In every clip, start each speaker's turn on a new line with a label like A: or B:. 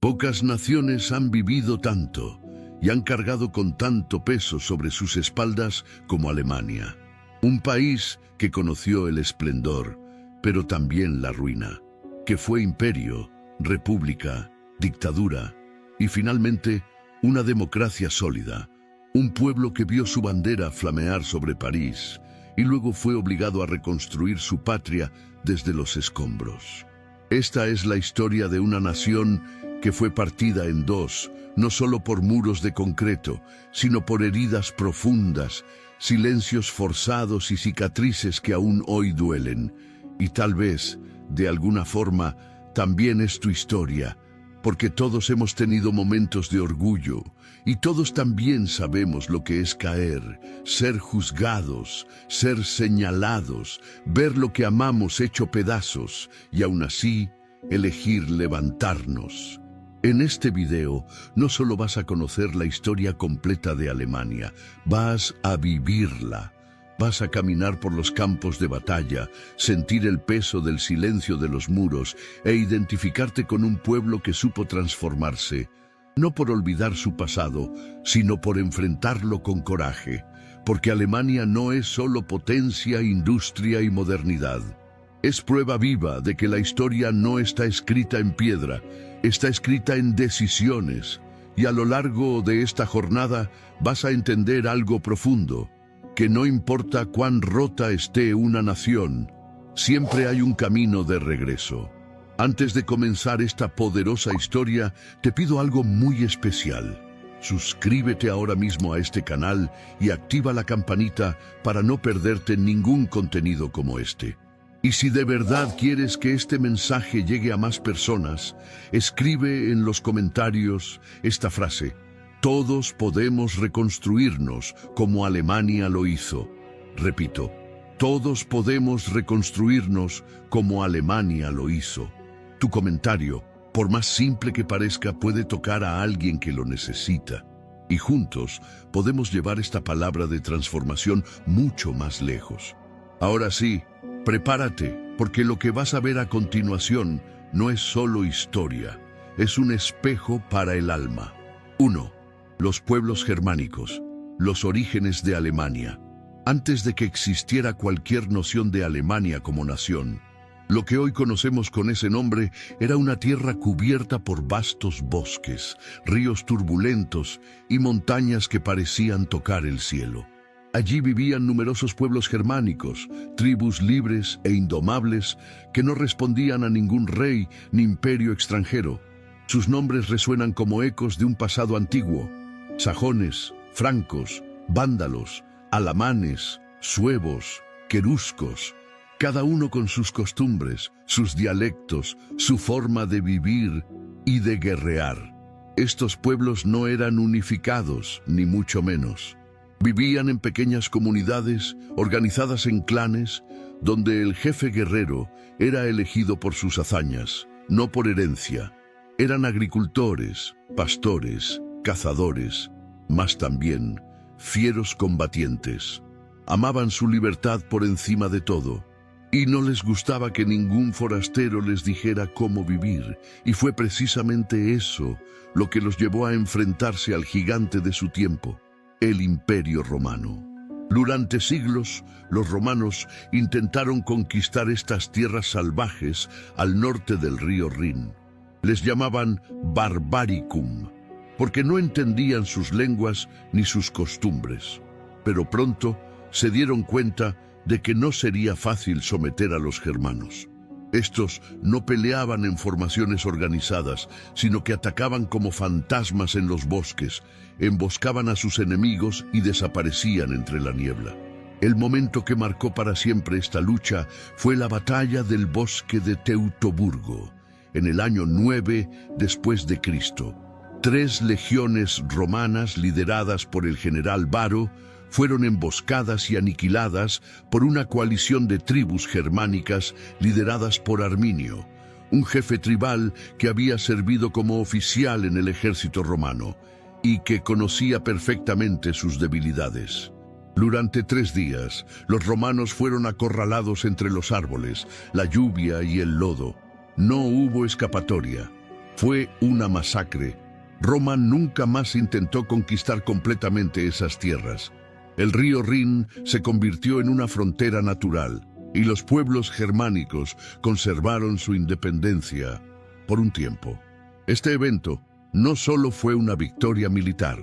A: Pocas naciones han vivido tanto y han cargado con tanto peso sobre sus espaldas como Alemania. Un país que conoció el esplendor, pero también la ruina, que fue imperio, república, dictadura y finalmente una democracia sólida. Un pueblo que vio su bandera flamear sobre París y luego fue obligado a reconstruir su patria desde los escombros. Esta es la historia de una nación que fue partida en dos, no solo por muros de concreto, sino por heridas profundas, silencios forzados y cicatrices que aún hoy duelen. Y tal vez, de alguna forma, también es tu historia, porque todos hemos tenido momentos de orgullo, y todos también sabemos lo que es caer, ser juzgados, ser señalados, ver lo que amamos hecho pedazos, y aún así, elegir levantarnos. En este video no solo vas a conocer la historia completa de Alemania, vas a vivirla. Vas a caminar por los campos de batalla, sentir el peso del silencio de los muros e identificarte con un pueblo que supo transformarse, no por olvidar su pasado, sino por enfrentarlo con coraje, porque Alemania no es solo potencia, industria y modernidad. Es prueba viva de que la historia no está escrita en piedra, está escrita en decisiones, y a lo largo de esta jornada vas a entender algo profundo, que no importa cuán rota esté una nación, siempre hay un camino de regreso. Antes de comenzar esta poderosa historia, te pido algo muy especial. Suscríbete ahora mismo a este canal y activa la campanita para no perderte ningún contenido como este. Y si de verdad quieres que este mensaje llegue a más personas, escribe en los comentarios esta frase: todos podemos reconstruirnos como Alemania lo hizo. Repito, todos podemos reconstruirnos como Alemania lo hizo. Tu comentario, por más simple que parezca, puede tocar a alguien que lo necesita. Y juntos podemos llevar esta palabra de transformación mucho más lejos. Ahora sí, prepárate, porque lo que vas a ver a continuación no es solo historia, es un espejo para el alma. 1. Los pueblos germánicos, los orígenes de Alemania. Antes de que existiera cualquier noción de Alemania como nación, lo que hoy conocemos con ese nombre era una tierra cubierta por vastos bosques, ríos turbulentos y montañas que parecían tocar el cielo. Allí vivían numerosos pueblos germánicos, tribus libres e indomables que no respondían a ningún rey ni imperio extranjero. Sus nombres resuenan como ecos de un pasado antiguo: sajones, francos, vándalos, alamanes, suevos, queruscos, cada uno con sus costumbres, sus dialectos, su forma de vivir y de guerrear. Estos pueblos no eran unificados, ni mucho menos. Vivían en pequeñas comunidades, organizadas en clanes, donde el jefe guerrero era elegido por sus hazañas, no por herencia. Eran agricultores, pastores, cazadores, mas también fieros combatientes. Amaban su libertad por encima de todo, y no les gustaba que ningún forastero les dijera cómo vivir, y fue precisamente eso lo que los llevó a enfrentarse al gigante de su tiempo, el Imperio Romano. Durante siglos, los romanos intentaron conquistar estas tierras salvajes al norte del río Rin. Les llamaban Barbaricum, porque no entendían sus lenguas ni sus costumbres. Pero pronto se dieron cuenta de que no sería fácil someter a los germanos. Estos no peleaban en formaciones organizadas, sino que atacaban como fantasmas en los bosques, emboscaban a sus enemigos y desaparecían entre la niebla. El momento que marcó para siempre esta lucha fue la batalla del bosque de Teutoburgo, en el año 9 después de Cristo. 3 legiones romanas lideradas por el general Varo fueron emboscadas y aniquiladas por una coalición de tribus germánicas lideradas por Arminio, un jefe tribal que había servido como oficial en el ejército romano y que conocía perfectamente sus debilidades. Durante 3 días, los romanos fueron acorralados entre los árboles, la lluvia y el lodo. No hubo escapatoria. Fue una masacre. Roma nunca más intentó conquistar completamente esas tierras. El río Rin se convirtió en una frontera natural y los pueblos germánicos conservaron su independencia por un tiempo. Este evento no solo fue una victoria militar,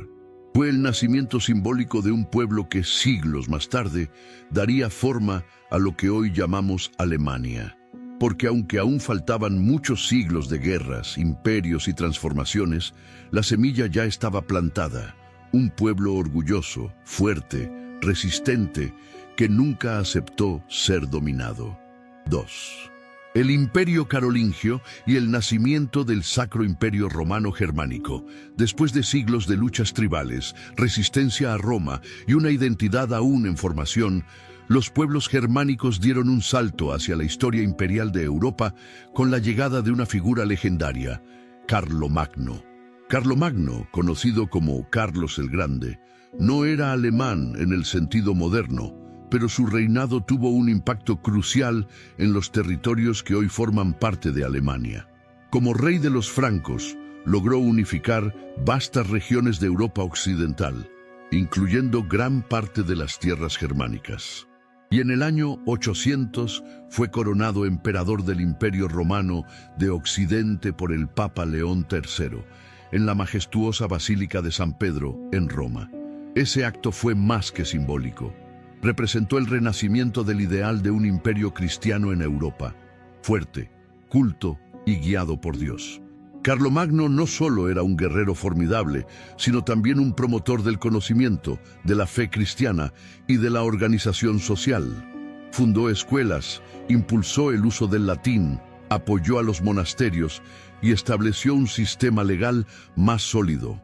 A: fue el nacimiento simbólico de un pueblo que siglos más tarde daría forma a lo que hoy llamamos Alemania. Porque aunque aún faltaban muchos siglos de guerras, imperios y transformaciones, la semilla ya estaba plantada. Un pueblo orgulloso, fuerte, resistente, que nunca aceptó ser dominado. 2. El Imperio Carolingio y el nacimiento del Sacro Imperio Romano Germánico. Después de siglos de luchas tribales, resistencia a Roma y una identidad aún en formación, los pueblos germánicos dieron un salto hacia la historia imperial de Europa con la llegada de una figura legendaria, Carlomagno. Carlomagno, conocido como Carlos el Grande, no era alemán en el sentido moderno, pero su reinado tuvo un impacto crucial en los territorios que hoy forman parte de Alemania. Como rey de los francos, logró unificar vastas regiones de Europa occidental, incluyendo gran parte de las tierras germánicas. Y en el año 800 fue coronado emperador del Imperio Romano de Occidente por el Papa León III, en la majestuosa Basílica de San Pedro, en Roma. Ese acto fue más que simbólico. Representó el renacimiento del ideal de un imperio cristiano en Europa, fuerte, culto y guiado por Dios. Carlomagno no solo era un guerrero formidable, sino también un promotor del conocimiento, de la fe cristiana y de la organización social. Fundó escuelas, impulsó el uso del latín, apoyó a los monasterios y estableció un sistema legal más sólido.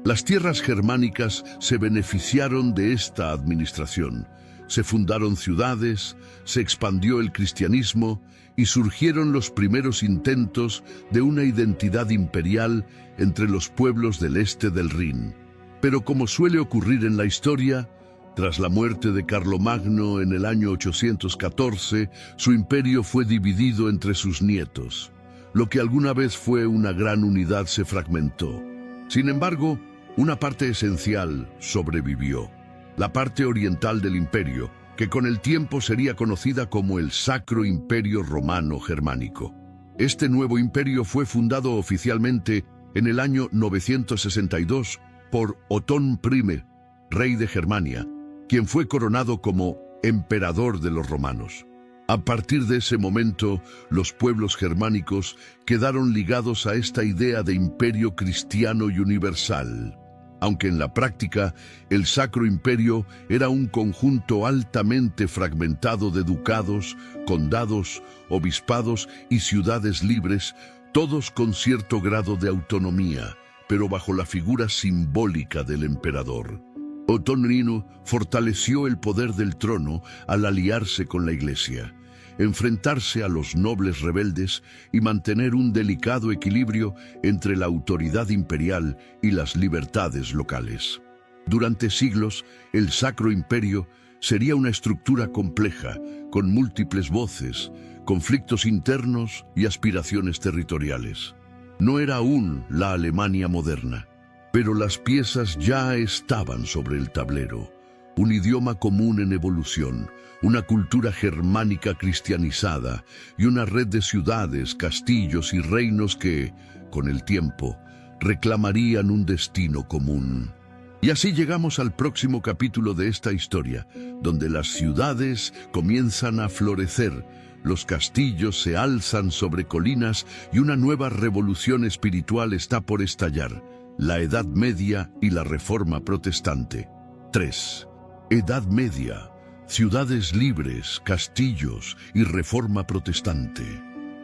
A: Las tierras germánicas se beneficiaron de esta administración. Se fundaron ciudades, se expandió el cristianismo y surgieron los primeros intentos de una identidad imperial entre los pueblos del este del Rin. Pero como suele ocurrir en la historia, tras la muerte de Carlomagno en el año 814, su imperio fue dividido entre sus nietos. Lo que alguna vez fue una gran unidad se fragmentó. Sin embargo, una parte esencial sobrevivió. La parte oriental del imperio, que con el tiempo sería conocida como el Sacro Imperio Romano Germánico. Este nuevo imperio fue fundado oficialmente en el año 962 por Otón I, rey de Germania, quien fue coronado como emperador de los romanos. A partir de ese momento, los pueblos germánicos quedaron ligados a esta idea de imperio cristiano y universal. Aunque en la práctica el Sacro Imperio era un conjunto altamente fragmentado de ducados, condados, obispados y ciudades libres, todos con cierto grado de autonomía, pero bajo la figura simbólica del emperador. Otón I fortaleció el poder del trono al aliarse con la Iglesia, enfrentarse a los nobles rebeldes y mantener un delicado equilibrio entre la autoridad imperial y las libertades locales. Durante siglos, el Sacro Imperio sería una estructura compleja, con múltiples voces, conflictos internos y aspiraciones territoriales. No era aún la Alemania moderna, pero las piezas ya estaban sobre el tablero. Un idioma común en evolución, una cultura germánica cristianizada y una red de ciudades, castillos y reinos que, con el tiempo, reclamarían un destino común. Y así llegamos al próximo capítulo de esta historia, donde las ciudades comienzan a florecer, los castillos se alzan sobre colinas y una nueva revolución espiritual está por estallar, la Edad Media y la Reforma Protestante. 3. Edad Media, ciudades libres, castillos y Reforma Protestante.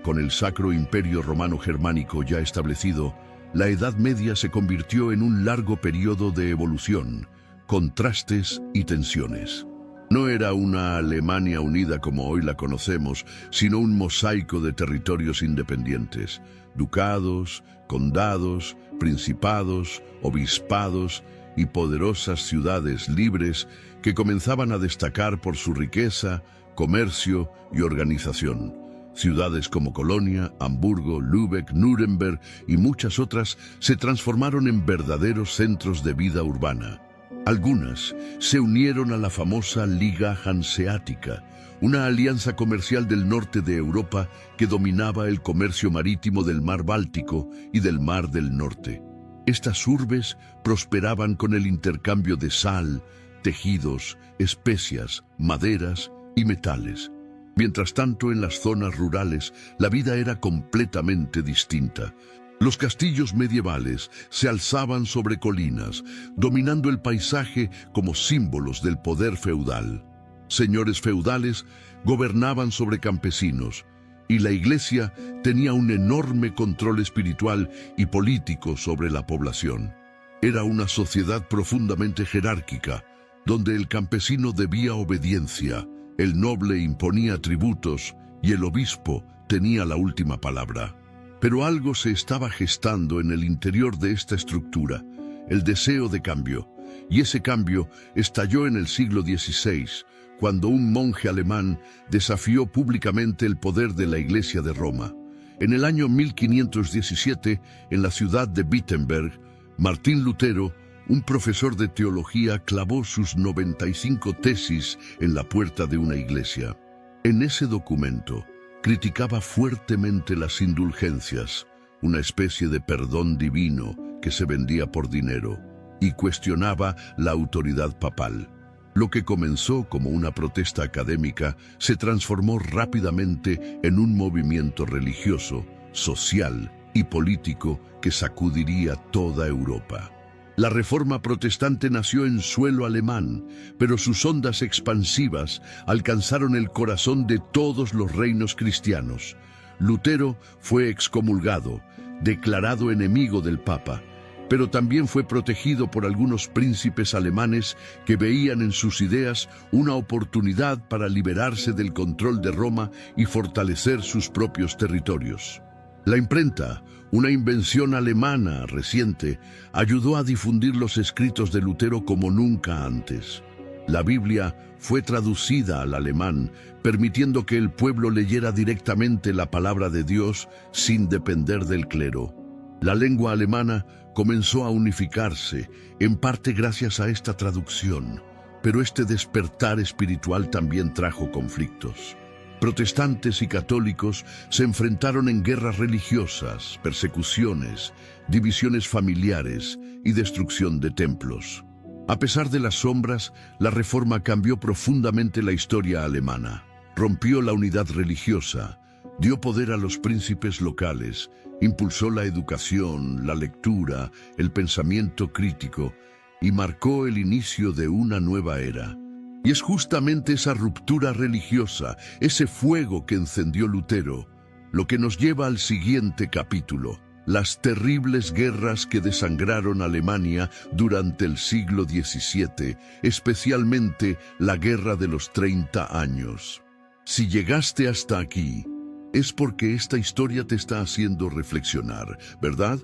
A: Con el Sacro Imperio Romano Germánico ya establecido, la Edad Media se convirtió en un largo periodo de evolución, contrastes y tensiones. No era una Alemania unida como hoy la conocemos, sino un mosaico de territorios independientes, ducados, condados, principados, obispados y poderosas ciudades libres que comenzaban a destacar por su riqueza, comercio y organización. Ciudades como Colonia, Hamburgo, Lübeck, Nuremberg y muchas otras se transformaron en verdaderos centros de vida urbana. Algunas se unieron a la famosa Liga Hanseática, una alianza comercial del norte de Europa que dominaba el comercio marítimo del mar Báltico y del mar del Norte. Estas urbes prosperaban con el intercambio de sal, tejidos, especias, maderas y metales. Mientras tanto, en las zonas rurales, la vida era completamente distinta. Los castillos medievales se alzaban sobre colinas, dominando el paisaje como símbolos del poder feudal. Señores feudales gobernaban sobre campesinos, y la Iglesia tenía un enorme control espiritual y político sobre la población. Era una sociedad profundamente jerárquica, donde el campesino debía obediencia, el noble imponía tributos y el obispo tenía la última palabra. Pero algo se estaba gestando en el interior de esta estructura, el deseo de cambio, y ese cambio estalló en el siglo XVI, cuando un monje alemán desafió públicamente el poder de la Iglesia de Roma. En el año 1517, en la ciudad de Wittenberg, Martín Lutero, un profesor de teología, clavó sus 95 tesis en la puerta de una iglesia. En ese documento, criticaba fuertemente las indulgencias, una especie de perdón divino que se vendía por dinero, y cuestionaba la autoridad papal. Lo que comenzó como una protesta académica se transformó rápidamente en un movimiento religioso, social y político que sacudiría toda Europa. La Reforma protestante nació en suelo alemán, pero sus ondas expansivas alcanzaron el corazón de todos los reinos cristianos. Lutero fue excomulgado, declarado enemigo del Papa, pero también fue protegido por algunos príncipes alemanes que veían en sus ideas una oportunidad para liberarse del control de Roma y fortalecer sus propios territorios. La imprenta, una invención alemana reciente, ayudó a difundir los escritos de Lutero como nunca antes. La Biblia fue traducida al alemán, permitiendo que el pueblo leyera directamente la palabra de Dios sin depender del clero. La lengua alemana comenzó a unificarse, en parte gracias a esta traducción, pero este despertar espiritual también trajo conflictos. Protestantes y católicos se enfrentaron en guerras religiosas, persecuciones, divisiones familiares y destrucción de templos. A pesar de las sombras, la Reforma cambió profundamente la historia alemana. Rompió la unidad religiosa, dio poder a los príncipes locales, impulsó la educación, la lectura, el pensamiento crítico y marcó el inicio de una nueva era. Y es justamente esa ruptura religiosa, ese fuego que encendió Lutero, lo que nos lleva al siguiente capítulo: las terribles guerras que desangraron Alemania durante el siglo XVII, especialmente la Guerra de los 30 años. Si llegaste hasta aquí, es porque esta historia te está haciendo reflexionar, ¿verdad?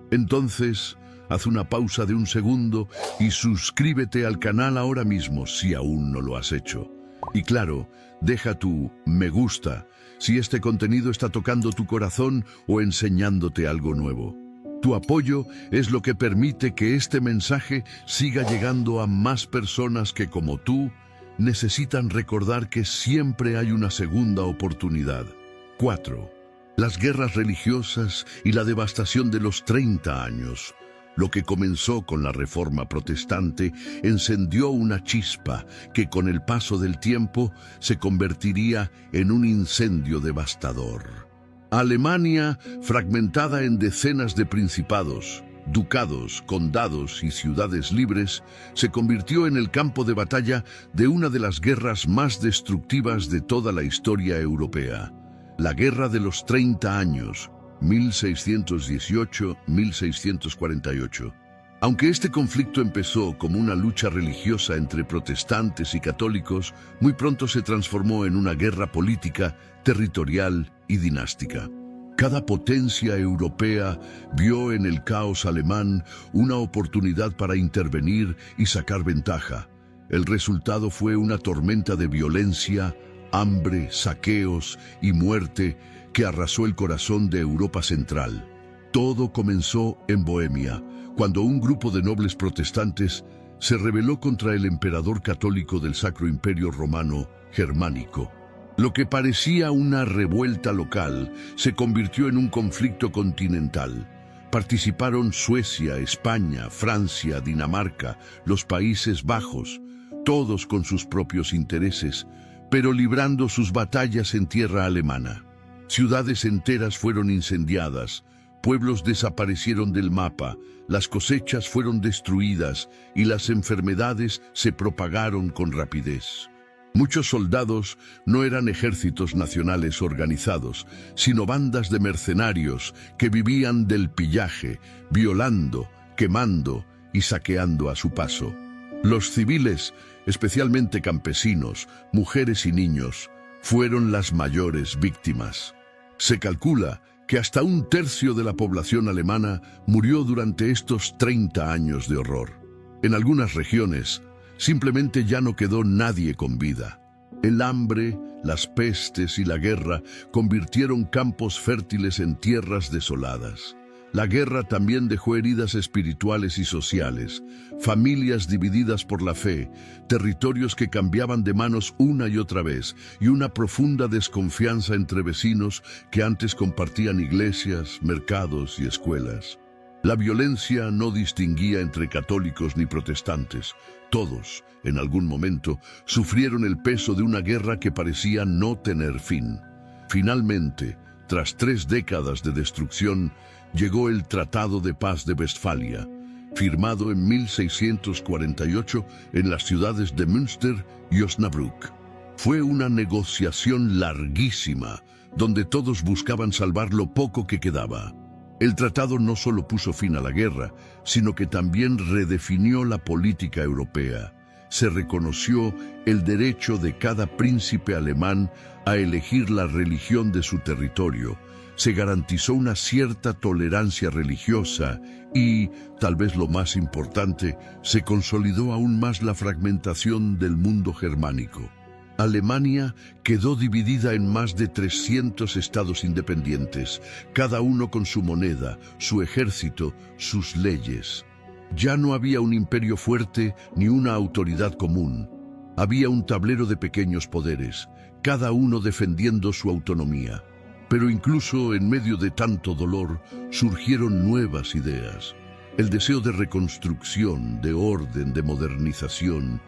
A: Entonces, haz una pausa de un segundo y suscríbete al canal ahora mismo si aún no lo has hecho. Y claro, deja tu me gusta si este contenido está tocando tu corazón o enseñándote algo nuevo. Tu apoyo es lo que permite que este mensaje siga llegando a más personas que, como tú, necesitan recordar que siempre hay una segunda oportunidad. 4. Las guerras religiosas y la devastación de los 30 años. Lo que comenzó con la Reforma protestante encendió una chispa que con el paso del tiempo se convertiría en un incendio devastador. Alemania, fragmentada en decenas de principados, ducados, condados y ciudades libres, se convirtió en el campo de batalla de una de las guerras más destructivas de toda la historia europea. La Guerra de los 30 años, 1618-1648. Aunque este conflicto empezó como una lucha religiosa entre protestantes y católicos, muy pronto se transformó en una guerra política, territorial y dinástica. Cada potencia europea vio en el caos alemán una oportunidad para intervenir y sacar ventaja. El resultado fue una tormenta de violencia, hambre, saqueos y muerte que arrasó el corazón de Europa Central. Todo comenzó en Bohemia, cuando un grupo de nobles protestantes se rebeló contra el emperador católico del Sacro Imperio Romano Germánico. Lo que parecía una revuelta local se convirtió en un conflicto continental. Participaron Suecia, España, Francia, Dinamarca, los Países Bajos, todos con sus propios intereses, pero librando sus batallas en tierra alemana. Ciudades enteras fueron incendiadas, pueblos desaparecieron del mapa, las cosechas fueron destruidas y las enfermedades se propagaron con rapidez. Muchos soldados no eran ejércitos nacionales organizados, sino bandas de mercenarios que vivían del pillaje, violando, quemando y saqueando a su paso. Los civiles, especialmente campesinos, mujeres y niños, fueron las mayores víctimas. Se calcula que hasta un tercio de la población alemana murió durante estos 30 años de horror. En algunas regiones, simplemente ya no quedó nadie con vida. El hambre, las pestes y la guerra convirtieron campos fértiles en tierras desoladas. La guerra también dejó heridas espirituales y sociales, familias divididas por la fe, territorios que cambiaban de manos una y otra vez, y una profunda desconfianza entre vecinos que antes compartían iglesias, mercados y escuelas. La violencia no distinguía entre católicos ni protestantes. Todos, en algún momento, sufrieron el peso de una guerra que parecía no tener fin. Finalmente, tras 3 décadas de destrucción, llegó el Tratado de Paz de Westfalia, firmado en 1648 en las ciudades de Münster y Osnabrück. Fue una negociación larguísima, donde todos buscaban salvar lo poco que quedaba. El tratado no solo puso fin a la guerra, sino que también redefinió la política europea. Se reconoció el derecho de cada príncipe alemán a elegir la religión de su territorio. Se garantizó una cierta tolerancia religiosa y, tal vez lo más importante, se consolidó aún más la fragmentación del mundo germánico. Alemania quedó dividida en más de 300 estados independientes, cada uno con su moneda, su ejército, sus leyes. Ya no había un imperio fuerte ni una autoridad común. Había un tablero de pequeños poderes, cada uno defendiendo su autonomía. Pero incluso en medio de tanto dolor surgieron nuevas ideas. El deseo de reconstrucción, de orden, de modernización,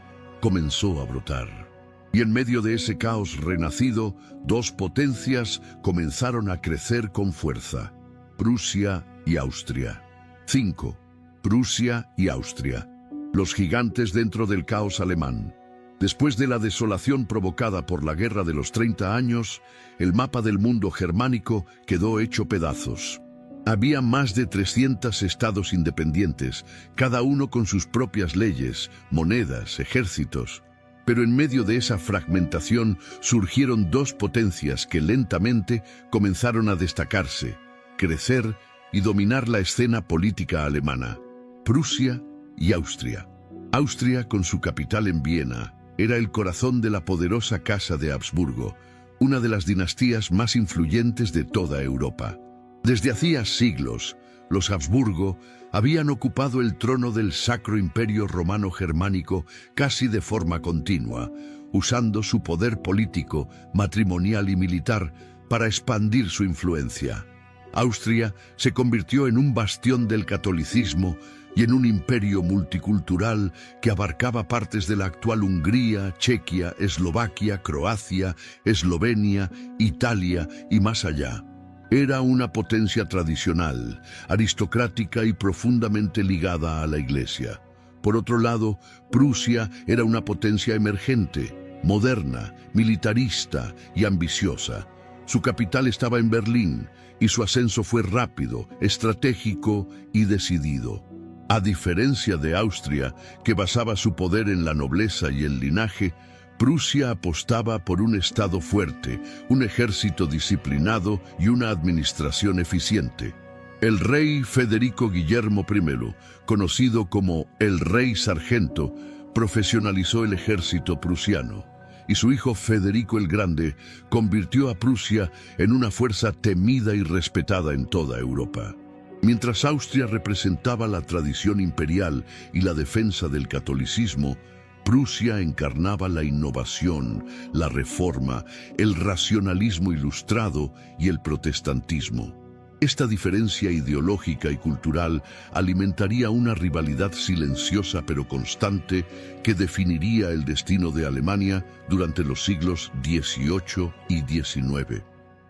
A: comenzó a brotar. Y en medio de ese caos renacido, 2 potencias comenzaron a crecer con fuerza: Prusia y Austria. 5. Prusia y Austria, los gigantes dentro del caos alemán. Después de la desolación provocada por la Guerra de los 30 años, el mapa del mundo germánico quedó hecho pedazos. Había más de 300 estados independientes, cada uno con sus propias leyes, monedas, ejércitos. Pero en medio de esa fragmentación surgieron 2 potencias que lentamente comenzaron a destacarse, crecer y dominar la escena política alemana: Prusia y Austria. Austria, con su capital en Viena, era el corazón de la poderosa Casa de Habsburgo, una de las dinastías más influyentes de toda Europa. Desde hacía siglos, los Habsburgo habían ocupado el trono del Sacro Imperio Romano Germánico casi de forma continua, usando su poder político, matrimonial y militar para expandir su influencia. Austria se convirtió en un bastión del catolicismo y en un imperio multicultural que abarcaba partes de la actual Hungría, Chequia, Eslovaquia, Croacia, Eslovenia, Italia y más allá. Era una potencia tradicional, aristocrática y profundamente ligada a la Iglesia. Por otro lado, Prusia era una potencia emergente, moderna, militarista y ambiciosa. Su capital estaba en Berlín y su ascenso fue rápido, estratégico y decidido. A diferencia de Austria, que basaba su poder en la nobleza y el linaje, Prusia apostaba por un Estado fuerte, un ejército disciplinado y una administración eficiente. El rey Federico Guillermo I, conocido como el Rey Sargento, profesionalizó el ejército prusiano. y su hijo Federico el Grande convirtió a Prusia en una fuerza temida y respetada en toda Europa. Mientras Austria representaba la tradición imperial y la defensa del catolicismo, Prusia encarnaba la innovación, la reforma, el racionalismo ilustrado y el protestantismo. Esta diferencia ideológica y cultural alimentaría una rivalidad silenciosa pero constante que definiría el destino de Alemania durante los siglos XVIII y XIX.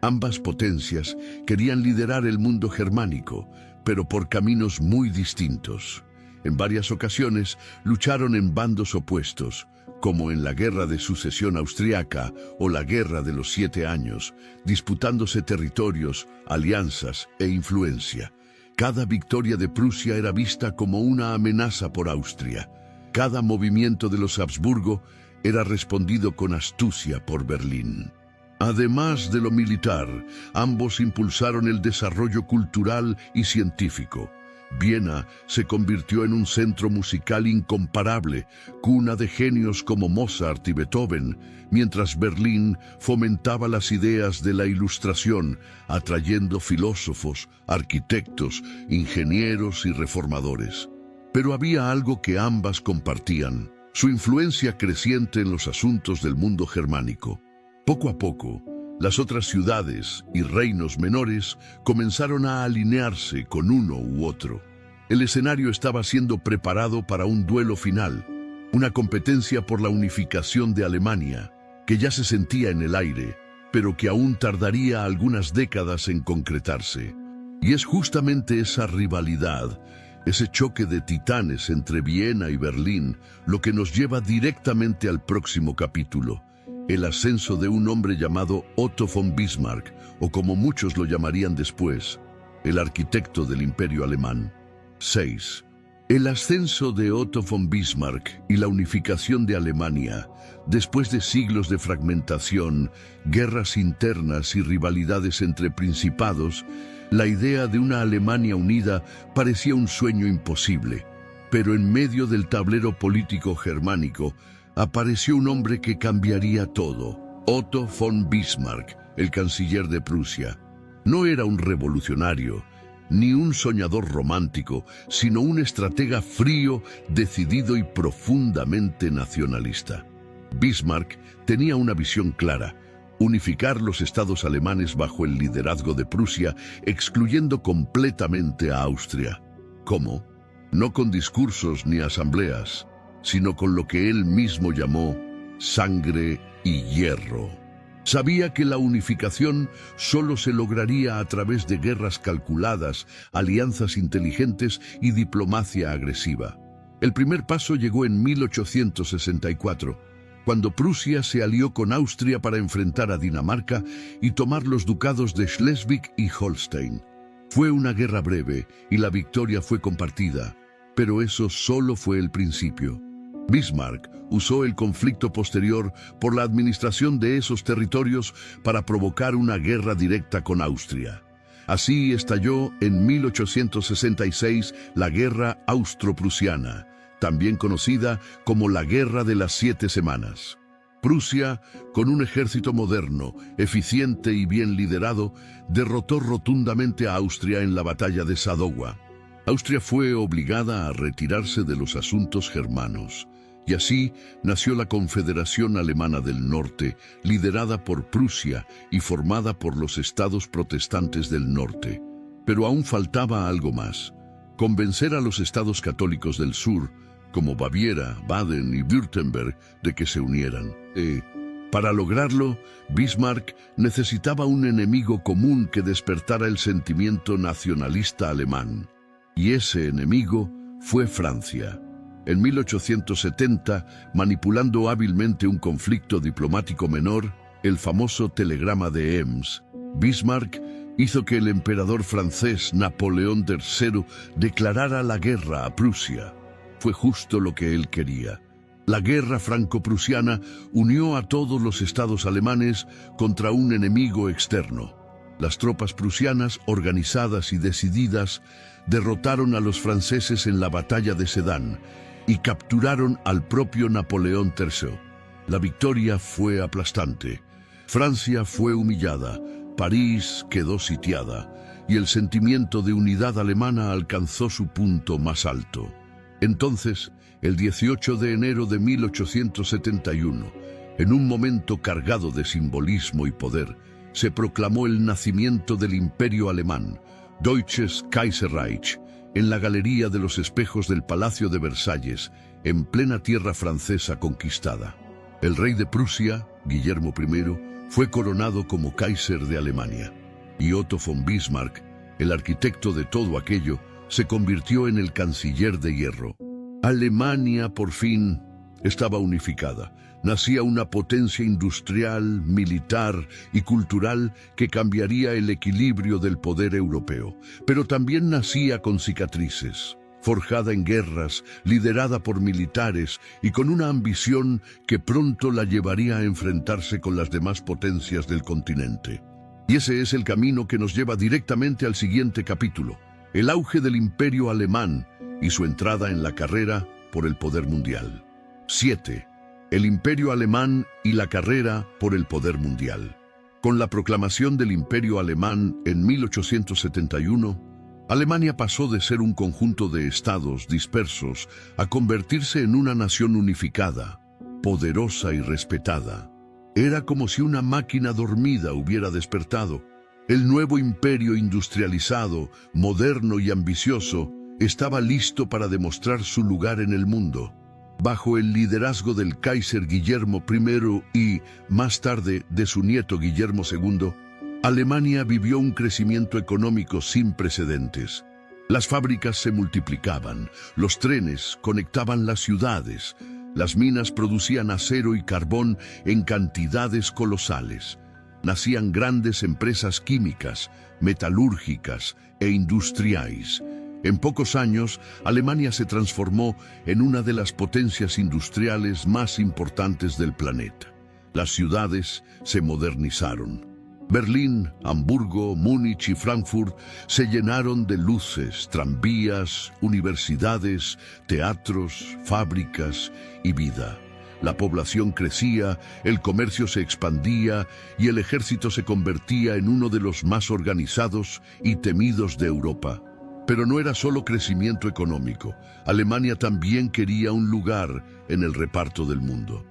A: Ambas potencias querían liderar el mundo germánico, pero por caminos muy distintos. En varias ocasiones lucharon en bandos opuestos, como en la Guerra de Sucesión Austriaca o la Guerra de los 7 Años, disputándose territorios, alianzas e influencia. Cada victoria de Prusia era vista como una amenaza por Austria. Cada movimiento de los Habsburgo era respondido con astucia por Berlín. Además de lo militar, ambos impulsaron el desarrollo cultural y científico. Viena se convirtió en un centro musical incomparable, cuna de genios como Mozart y Beethoven, mientras Berlín fomentaba las ideas de la Ilustración, atrayendo filósofos, arquitectos, ingenieros y reformadores. Pero había algo que ambas compartían: su influencia creciente en los asuntos del mundo germánico. Poco a poco, las otras ciudades y reinos menores comenzaron a alinearse con uno u otro. El escenario estaba siendo preparado para un duelo final, una competencia por la unificación de Alemania, que ya se sentía en el aire, pero que aún tardaría algunas décadas en concretarse. Y es justamente esa rivalidad, ese choque de titanes entre Viena y Berlín, lo que nos lleva directamente al próximo capítulo: el ascenso de un hombre llamado Otto von Bismarck, o como muchos lo llamarían después, el arquitecto del Imperio Alemán. 6. El ascenso de Otto von Bismarck y la unificación de Alemania, después de siglos de fragmentación, guerras internas y rivalidades entre principados. La idea de una Alemania unida parecía un sueño imposible, pero en medio del tablero político germánico, apareció un hombre que cambiaría todo: Otto von Bismarck, el canciller de Prusia. No era un revolucionario, ni un soñador romántico, sino un estratega frío, decidido y profundamente nacionalista. Bismarck tenía una visión clara: unificar los estados alemanes bajo el liderazgo de Prusia, excluyendo completamente a Austria. ¿Cómo? No con discursos ni asambleas, sino con lo que él mismo llamó sangre y hierro. Sabía que la unificación solo se lograría a través de guerras calculadas, alianzas inteligentes y diplomacia agresiva. El primer paso llegó en 1864, cuando Prusia se alió con Austria para enfrentar a Dinamarca y tomar los ducados de Schleswig y Holstein. Fue una guerra breve y la victoria fue compartida, pero eso solo fue el principio. Bismarck usó el conflicto posterior por la administración de esos territorios para provocar una guerra directa con Austria. Así estalló en 1866 la Guerra Austro-Prusiana, también conocida como la Guerra de las 7 Semanas. Prusia, con un ejército moderno, eficiente y bien liderado, derrotó rotundamente a Austria en la batalla de Sadowa. Austria fue obligada a retirarse de los asuntos germanos, y así nació la Confederación Alemana del Norte, liderada por Prusia y formada por los estados protestantes del norte. Pero aún faltaba algo más: convencer a los estados católicos del sur, como Baviera, Baden y Württemberg, de que se unieran. Para lograrlo, Bismarck necesitaba un enemigo común que despertara el sentimiento nacionalista alemán. Y ese enemigo fue Francia. En 1870, manipulando hábilmente un conflicto diplomático menor, el famoso telegrama de Ems, Bismarck hizo que el emperador francés Napoleón III declarara la guerra a Prusia. Fue justo lo que él quería. La guerra franco-prusiana unió a todos los estados alemanes contra un enemigo externo. Las tropas prusianas, organizadas y decididas, derrotaron a los franceses en la batalla de Sedan y capturaron al propio Napoleón III. La victoria fue aplastante. Francia fue humillada, París quedó sitiada, y el sentimiento de unidad alemana alcanzó su punto más alto. Entonces, el 18 de enero de 1871, en un momento cargado de simbolismo y poder, se proclamó el nacimiento del Imperio Alemán, Deutsches Kaiserreich, en la Galería de los Espejos del Palacio de Versalles, en plena tierra francesa conquistada. El rey de Prusia, Guillermo I, fue coronado como Kaiser de Alemania, y Otto von Bismarck, el arquitecto de todo aquello, se convirtió en el canciller de hierro. Alemania, por fin, estaba unificada. Nacía una potencia industrial, militar y cultural que cambiaría el equilibrio del poder europeo. Pero también nacía con cicatrices, forjada en guerras, liderada por militares y con una ambición que pronto la llevaría a enfrentarse con las demás potencias del continente. Y ese es el camino que nos lleva directamente al siguiente capítulo: el auge del Imperio Alemán y su entrada en la carrera por el poder mundial. 7. El Imperio Alemán y la carrera por el poder mundial. Con la proclamación del Imperio Alemán en 1871, Alemania pasó de ser un conjunto de estados dispersos a convertirse en una nación unificada, poderosa y respetada. Era como si una máquina dormida hubiera despertado. El nuevo imperio industrializado, moderno y ambicioso, estaba listo para demostrar su lugar en el mundo. Bajo el liderazgo del Kaiser Guillermo I y, más tarde, de su nieto Guillermo II, Alemania vivió un crecimiento económico sin precedentes. Las fábricas se multiplicaban, los trenes conectaban las ciudades, las minas producían acero y carbón en cantidades colosales. Nacían grandes empresas químicas, metalúrgicas e industriales. En pocos años, Alemania se transformó en una de las potencias industriales más importantes del planeta. Las ciudades se modernizaron. Berlín, Hamburgo, Múnich y Frankfurt se llenaron de luces, tranvías, universidades, teatros, fábricas y vida. La población crecía, el comercio se expandía y el ejército se convertía en uno de los más organizados y temidos de Europa. Pero no era solo crecimiento económico. Alemania también quería un lugar en el reparto del mundo.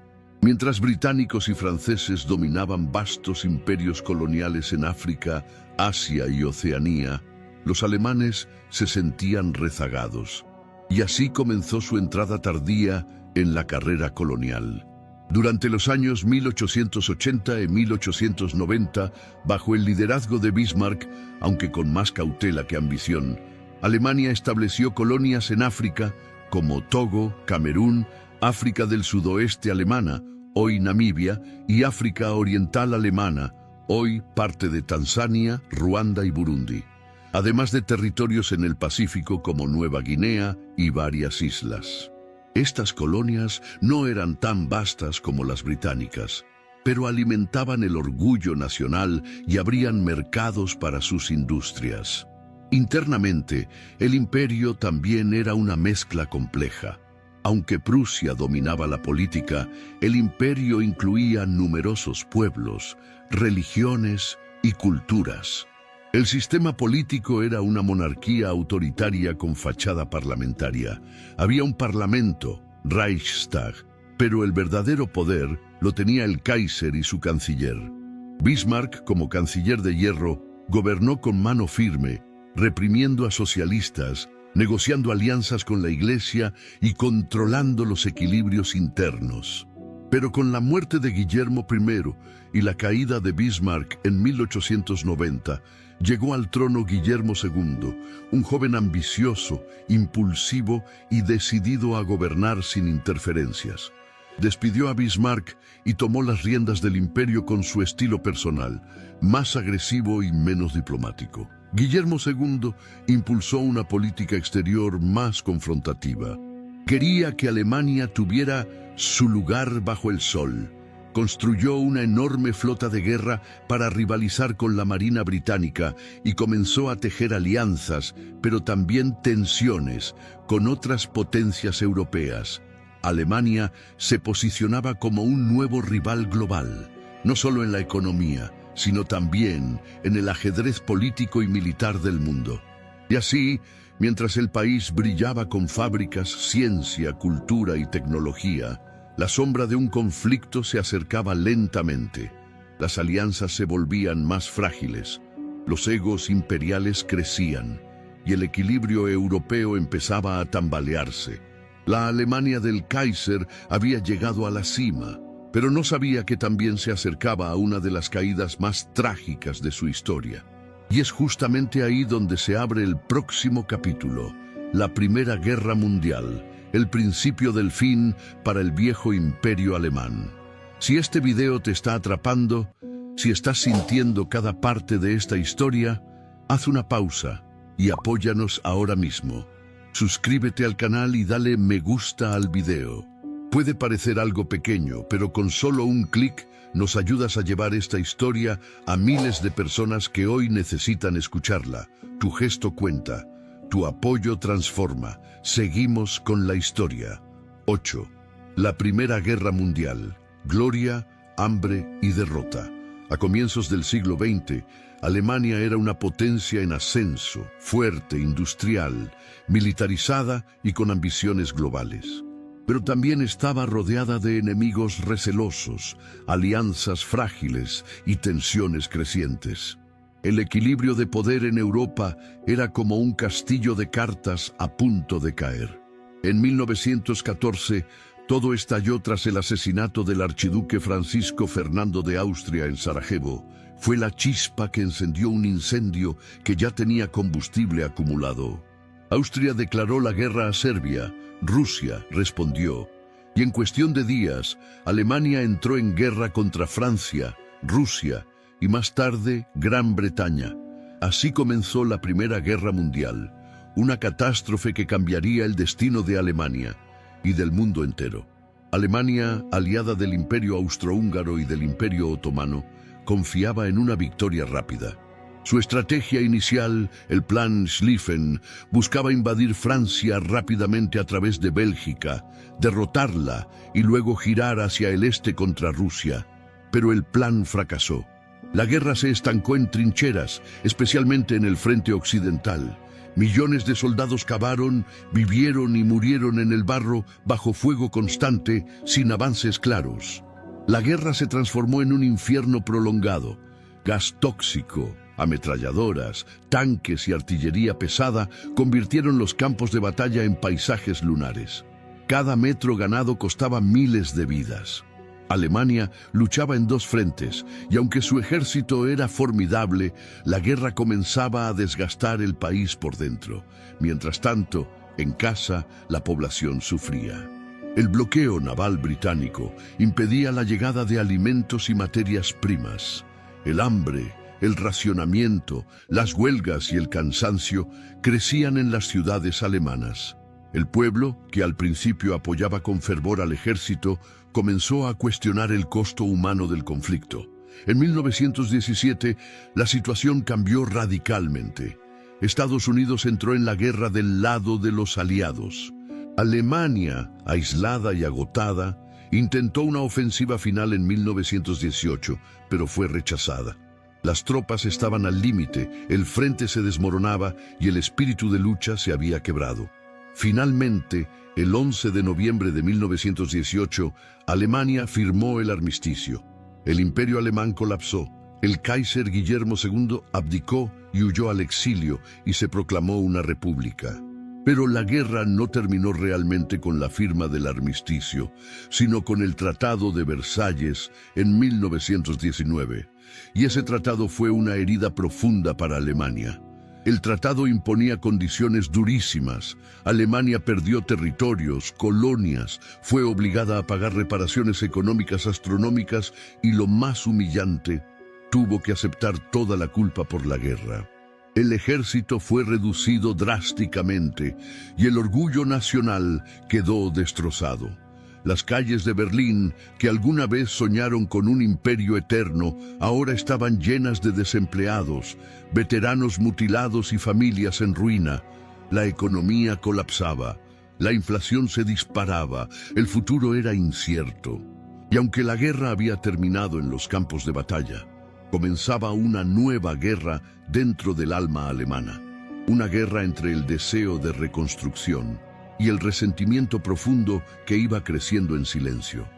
A: Mientras británicos y franceses dominaban vastos imperios coloniales en África, Asia y Oceanía, los alemanes se sentían rezagados. Y así comenzó su entrada tardía en la carrera colonial. Durante los años 1880 y 1890, bajo el liderazgo de Bismarck, aunque con más cautela que ambición, Alemania estableció colonias en África como Togo, Camerún, África del Sudoeste alemana, hoy Namibia, y África Oriental alemana, hoy parte de Tanzania, Ruanda y Burundi, además de territorios en el Pacífico como Nueva Guinea y varias islas. Estas colonias no eran tan vastas como las británicas, pero alimentaban el orgullo nacional y abrían mercados para sus industrias. Internamente, el imperio también era una mezcla compleja. Aunque Prusia dominaba la política, el imperio incluía numerosos pueblos, religiones y culturas. El sistema político era una monarquía autoritaria con fachada parlamentaria. Había un parlamento, Reichstag, pero el verdadero poder lo tenía el Kaiser y su canciller. Bismarck, como canciller de hierro, gobernó con mano firme, reprimiendo a socialistas, negociando alianzas con la Iglesia y controlando los equilibrios internos. Pero con la muerte de Guillermo I y la caída de Bismarck en 1890, llegó al trono Guillermo II, un joven ambicioso, impulsivo y decidido a gobernar sin interferencias. Despidió a Bismarck y tomó las riendas del imperio con su estilo personal, más agresivo y menos diplomático. Guillermo II impulsó una política exterior más confrontativa. Quería que Alemania tuviera su lugar bajo el sol. Construyó una enorme flota de guerra para rivalizar con la Marina británica y comenzó a tejer alianzas, pero también tensiones, con otras potencias europeas. Alemania se posicionaba como un nuevo rival global, no solo en la economía, sino también en el ajedrez político y militar del mundo. Y así, mientras el país brillaba con fábricas, ciencia, cultura y tecnología, la sombra de un conflicto se acercaba lentamente. Las alianzas se volvían más frágiles, los egos imperiales crecían y el equilibrio europeo empezaba a tambalearse. La Alemania del Kaiser había llegado a la cima, pero no sabía que también se acercaba a una de las caídas más trágicas de su historia. Y es justamente ahí donde se abre el próximo capítulo, la Primera Guerra Mundial, el principio del fin para el viejo imperio alemán. Si este video te está atrapando, si estás sintiendo cada parte de esta historia, haz una pausa y apóyanos ahora mismo. Suscríbete al canal y dale me gusta al video. Puede parecer algo pequeño, pero con solo un clic nos ayudas a llevar esta historia a miles de personas que hoy necesitan escucharla. Tu gesto cuenta, tu apoyo transforma. Seguimos con la historia. 8. La Primera Guerra Mundial. Gloria, hambre y derrota. A comienzos del siglo XX, Alemania era una potencia en ascenso, fuerte, industrial, militarizada y con ambiciones globales. Pero también estaba rodeada de enemigos recelosos, alianzas frágiles y tensiones crecientes. El equilibrio de poder en Europa era como un castillo de cartas a punto de caer. En 1914, todo estalló tras el asesinato del archiduque Francisco Fernando de Austria en Sarajevo. Fue la chispa que encendió un incendio que ya tenía combustible acumulado. Austria declaró la guerra a Serbia, Rusia respondió, y en cuestión de días, Alemania entró en guerra contra Francia, Rusia y más tarde Gran Bretaña. Así comenzó la Primera Guerra Mundial, una catástrofe que cambiaría el destino de Alemania y del mundo entero. Alemania, aliada del Imperio Austrohúngaro y del Imperio Otomano, confiaba en una victoria rápida. Su estrategia inicial, el Plan Schlieffen, buscaba invadir Francia rápidamente a través de Bélgica, derrotarla y luego girar hacia el este contra Rusia. Pero el plan fracasó. La guerra se estancó en trincheras, especialmente en el frente occidental. Millones de soldados cavaron, vivieron y murieron en el barro bajo fuego constante, sin avances claros. La guerra se transformó en un infierno prolongado. Gas tóxico, ametralladoras, tanques y artillería pesada convirtieron los campos de batalla en paisajes lunares. Cada metro ganado costaba miles de vidas. Alemania luchaba en dos frentes, y aunque su ejército era formidable, la guerra comenzaba a desgastar el país por dentro. Mientras tanto, en casa, la población sufría. El bloqueo naval británico impedía la llegada de alimentos y materias primas. El hambre, el racionamiento, las huelgas y el cansancio crecían en las ciudades alemanas. El pueblo, que al principio apoyaba con fervor al ejército, comenzó a cuestionar el costo humano del conflicto. En 1917, la situación cambió radicalmente. Estados Unidos entró en la guerra del lado de los aliados. Alemania, aislada y agotada, intentó una ofensiva final en 1918, pero fue rechazada. Las tropas estaban al límite, el frente se desmoronaba y el espíritu de lucha se había quebrado. Finalmente, el 11 de noviembre de 1918, Alemania firmó el armisticio. El imperio alemán colapsó. El Kaiser Guillermo II abdicó y huyó al exilio y se proclamó una república. Pero la guerra no terminó realmente con la firma del armisticio, sino con el Tratado de Versalles en 1919. Y ese tratado fue una herida profunda para Alemania. El tratado imponía condiciones durísimas. Alemania perdió territorios, colonias, fue obligada a pagar reparaciones económicas astronómicas y, lo más humillante, tuvo que aceptar toda la culpa por la guerra. El ejército fue reducido drásticamente y el orgullo nacional quedó destrozado. Las calles de Berlín, que alguna vez soñaron con un imperio eterno, ahora estaban llenas de desempleados, veteranos mutilados y familias en ruina. La economía colapsaba. La inflación se disparaba, el futuro era incierto. Y aunque la guerra había terminado en los campos de batalla, comenzaba una nueva guerra dentro del alma alemana. Una guerra entre el deseo de reconstrucción y el resentimiento profundo que iba creciendo en silencio.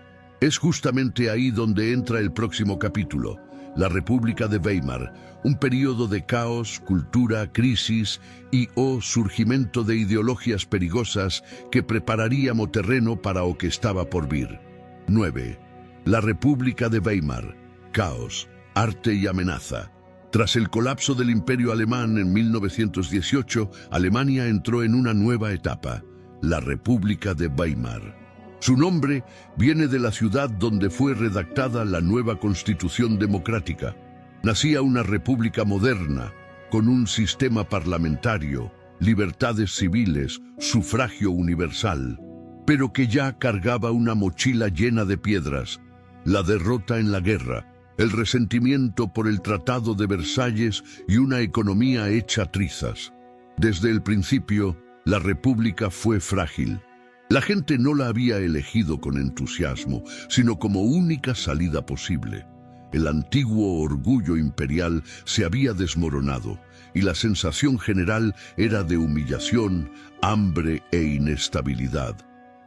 A: Es justamente ahí donde entra el próximo capítulo, la República de Weimar, un periodo de caos, cultura, crisis y surgimiento de ideologías perigosas que prepararíamos terreno para lo que estaba por vir. 9. La República de Weimar, caos, arte y amenaza. Tras el colapso del Imperio Alemán en 1918, Alemania entró en una nueva etapa, la República de Weimar. Su nombre viene de la ciudad donde fue redactada la nueva Constitución Democrática. Nacía una república moderna, con un sistema parlamentario, libertades civiles, sufragio universal, pero que ya cargaba una mochila llena de piedras, la derrota en la guerra, el resentimiento por el Tratado de Versalles y una economía hecha trizas. Desde el principio, la república fue frágil. La gente no la había elegido con entusiasmo, sino como única salida posible. El antiguo orgullo imperial se había desmoronado y la sensación general era de humillación, hambre e inestabilidad.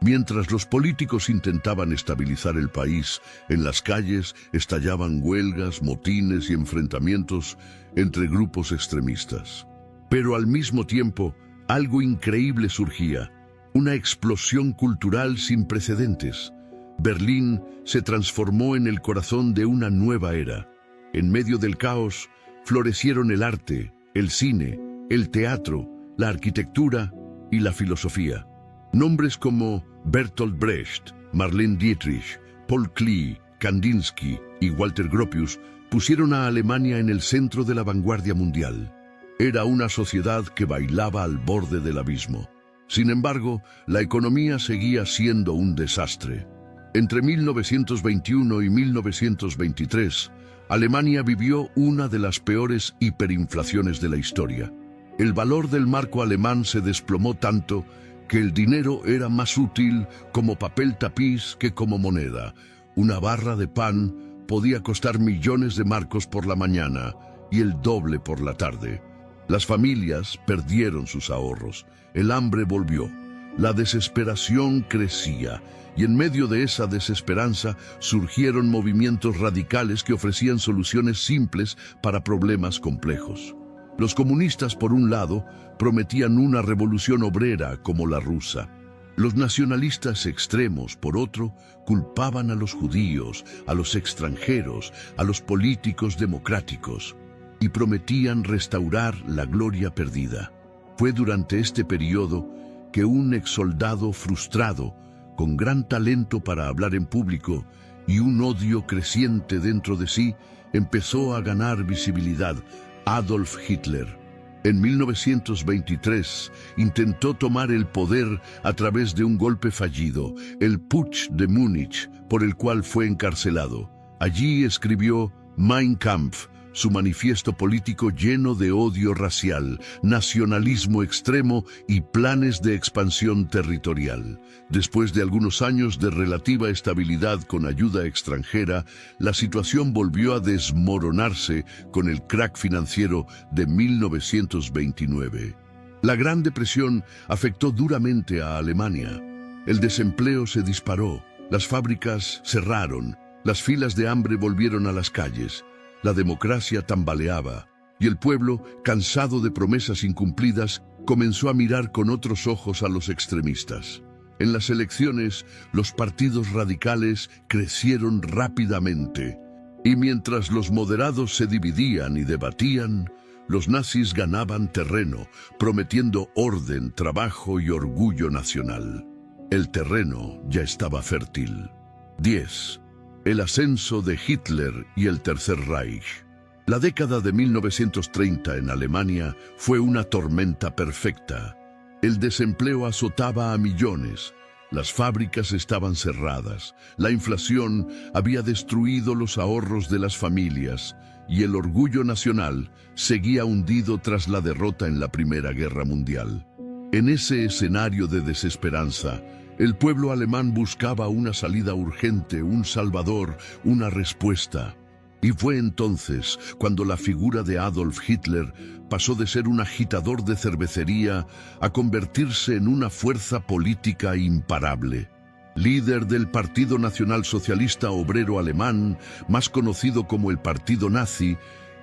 A: Mientras los políticos intentaban estabilizar el país, en las calles estallaban huelgas, motines y enfrentamientos entre grupos extremistas. Pero al mismo tiempo, algo increíble surgía. Una explosión cultural sin precedentes. Berlín se transformó en el corazón de una nueva era. En medio del caos, florecieron el arte, el cine, el teatro, la arquitectura y la filosofía. Nombres como Bertolt Brecht, Marlene Dietrich, Paul Klee, Kandinsky y Walter Gropius pusieron a Alemania en el centro de la vanguardia mundial. Era una sociedad que bailaba al borde del abismo. Sin embargo, la economía seguía siendo un desastre. Entre 1921 y 1923, Alemania vivió una de las peores hiperinflaciones de la historia. El valor del marco alemán se desplomó tanto que el dinero era más útil como papel tapiz que como moneda. Una barra de pan podía costar millones de marcos por la mañana y el doble por la tarde. Las familias perdieron sus ahorros, el hambre volvió, la desesperación crecía y en medio de esa desesperanza surgieron movimientos radicales que ofrecían soluciones simples para problemas complejos. Los comunistas, por un lado, prometían una revolución obrera como la rusa. Los nacionalistas extremos, por otro, culpaban a los judíos, a los extranjeros, a los políticos democráticos y prometían restaurar la gloria perdida. Fue durante este periodo que un exsoldado frustrado, con gran talento para hablar en público y un odio creciente dentro de sí, empezó a ganar visibilidad, Adolf Hitler. En 1923 intentó tomar el poder a través de un golpe fallido, el Putsch de Múnich, por el cual fue encarcelado. Allí escribió Mein Kampf, su manifiesto político lleno de odio racial, nacionalismo extremo y planes de expansión territorial. Después de algunos años de relativa estabilidad con ayuda extranjera, la situación volvió a desmoronarse con el crack financiero de 1929. La Gran Depresión afectó duramente a Alemania. El desempleo se disparó, las fábricas cerraron, las filas de hambre volvieron a las calles. La democracia tambaleaba y el pueblo, cansado de promesas incumplidas, comenzó a mirar con otros ojos a los extremistas. En las elecciones, los partidos radicales crecieron rápidamente y mientras los moderados se dividían y debatían, los nazis ganaban terreno, prometiendo orden, trabajo y orgullo nacional. El terreno ya estaba fértil. 10. El ascenso de Hitler y el Tercer Reich. La década de 1930 en Alemania fue una tormenta perfecta. El desempleo azotaba a millones, las fábricas estaban cerradas, la inflación había destruido los ahorros de las familias y el orgullo nacional seguía hundido tras la derrota en la Primera Guerra Mundial. En ese escenario de desesperanza, el pueblo alemán buscaba una salida urgente, un salvador, una respuesta. Y fue entonces cuando la figura de Adolf Hitler pasó de ser un agitador de cervecería a convertirse en una fuerza política imparable. Líder del Partido Nacional Socialista Obrero Alemán, más conocido como el Partido Nazi,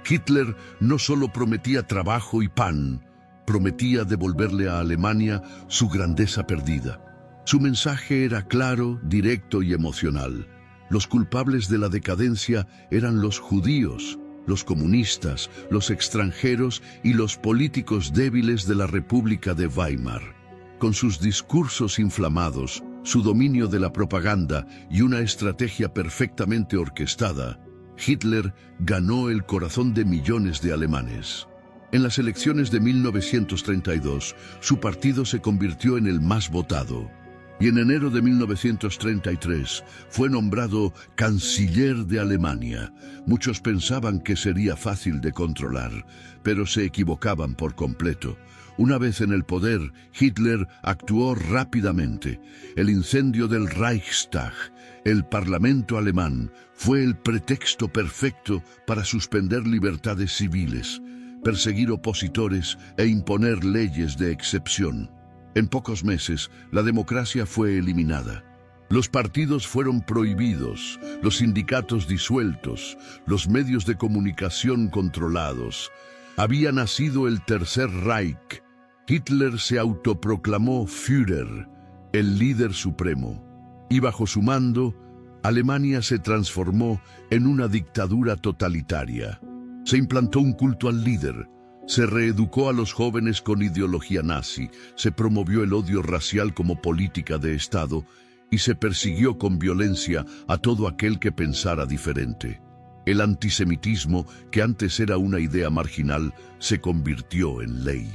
A: Hitler no solo prometía trabajo y pan, prometía devolverle a Alemania su grandeza perdida. Su mensaje era claro, directo y emocional. Los culpables de la decadencia eran los judíos, los comunistas, los extranjeros y los políticos débiles de la República de Weimar. Con sus discursos inflamados, su dominio de la propaganda y una estrategia perfectamente orquestada, Hitler ganó el corazón de millones de alemanes. En las elecciones de 1932, su partido se convirtió en el más votado. Y en enero de 1933 fue nombrado canciller de Alemania. Muchos pensaban que sería fácil de controlar, pero se equivocaban por completo. Una vez en el poder, Hitler actuó rápidamente. El incendio del Reichstag, el Parlamento alemán, fue el pretexto perfecto para suspender libertades civiles, perseguir opositores e imponer leyes de excepción. En pocos meses, la democracia fue eliminada. Los partidos fueron prohibidos, los sindicatos disueltos, los medios de comunicación controlados. Había nacido el Tercer Reich. Hitler se autoproclamó Führer, el líder supremo. Y bajo su mando, Alemania se transformó en una dictadura totalitaria. Se implantó un culto al líder. Se reeducó a los jóvenes con ideología nazi, se promovió el odio racial como política de Estado y se persiguió con violencia a todo aquel que pensara diferente. El antisemitismo, que antes era una idea marginal, se convirtió en ley.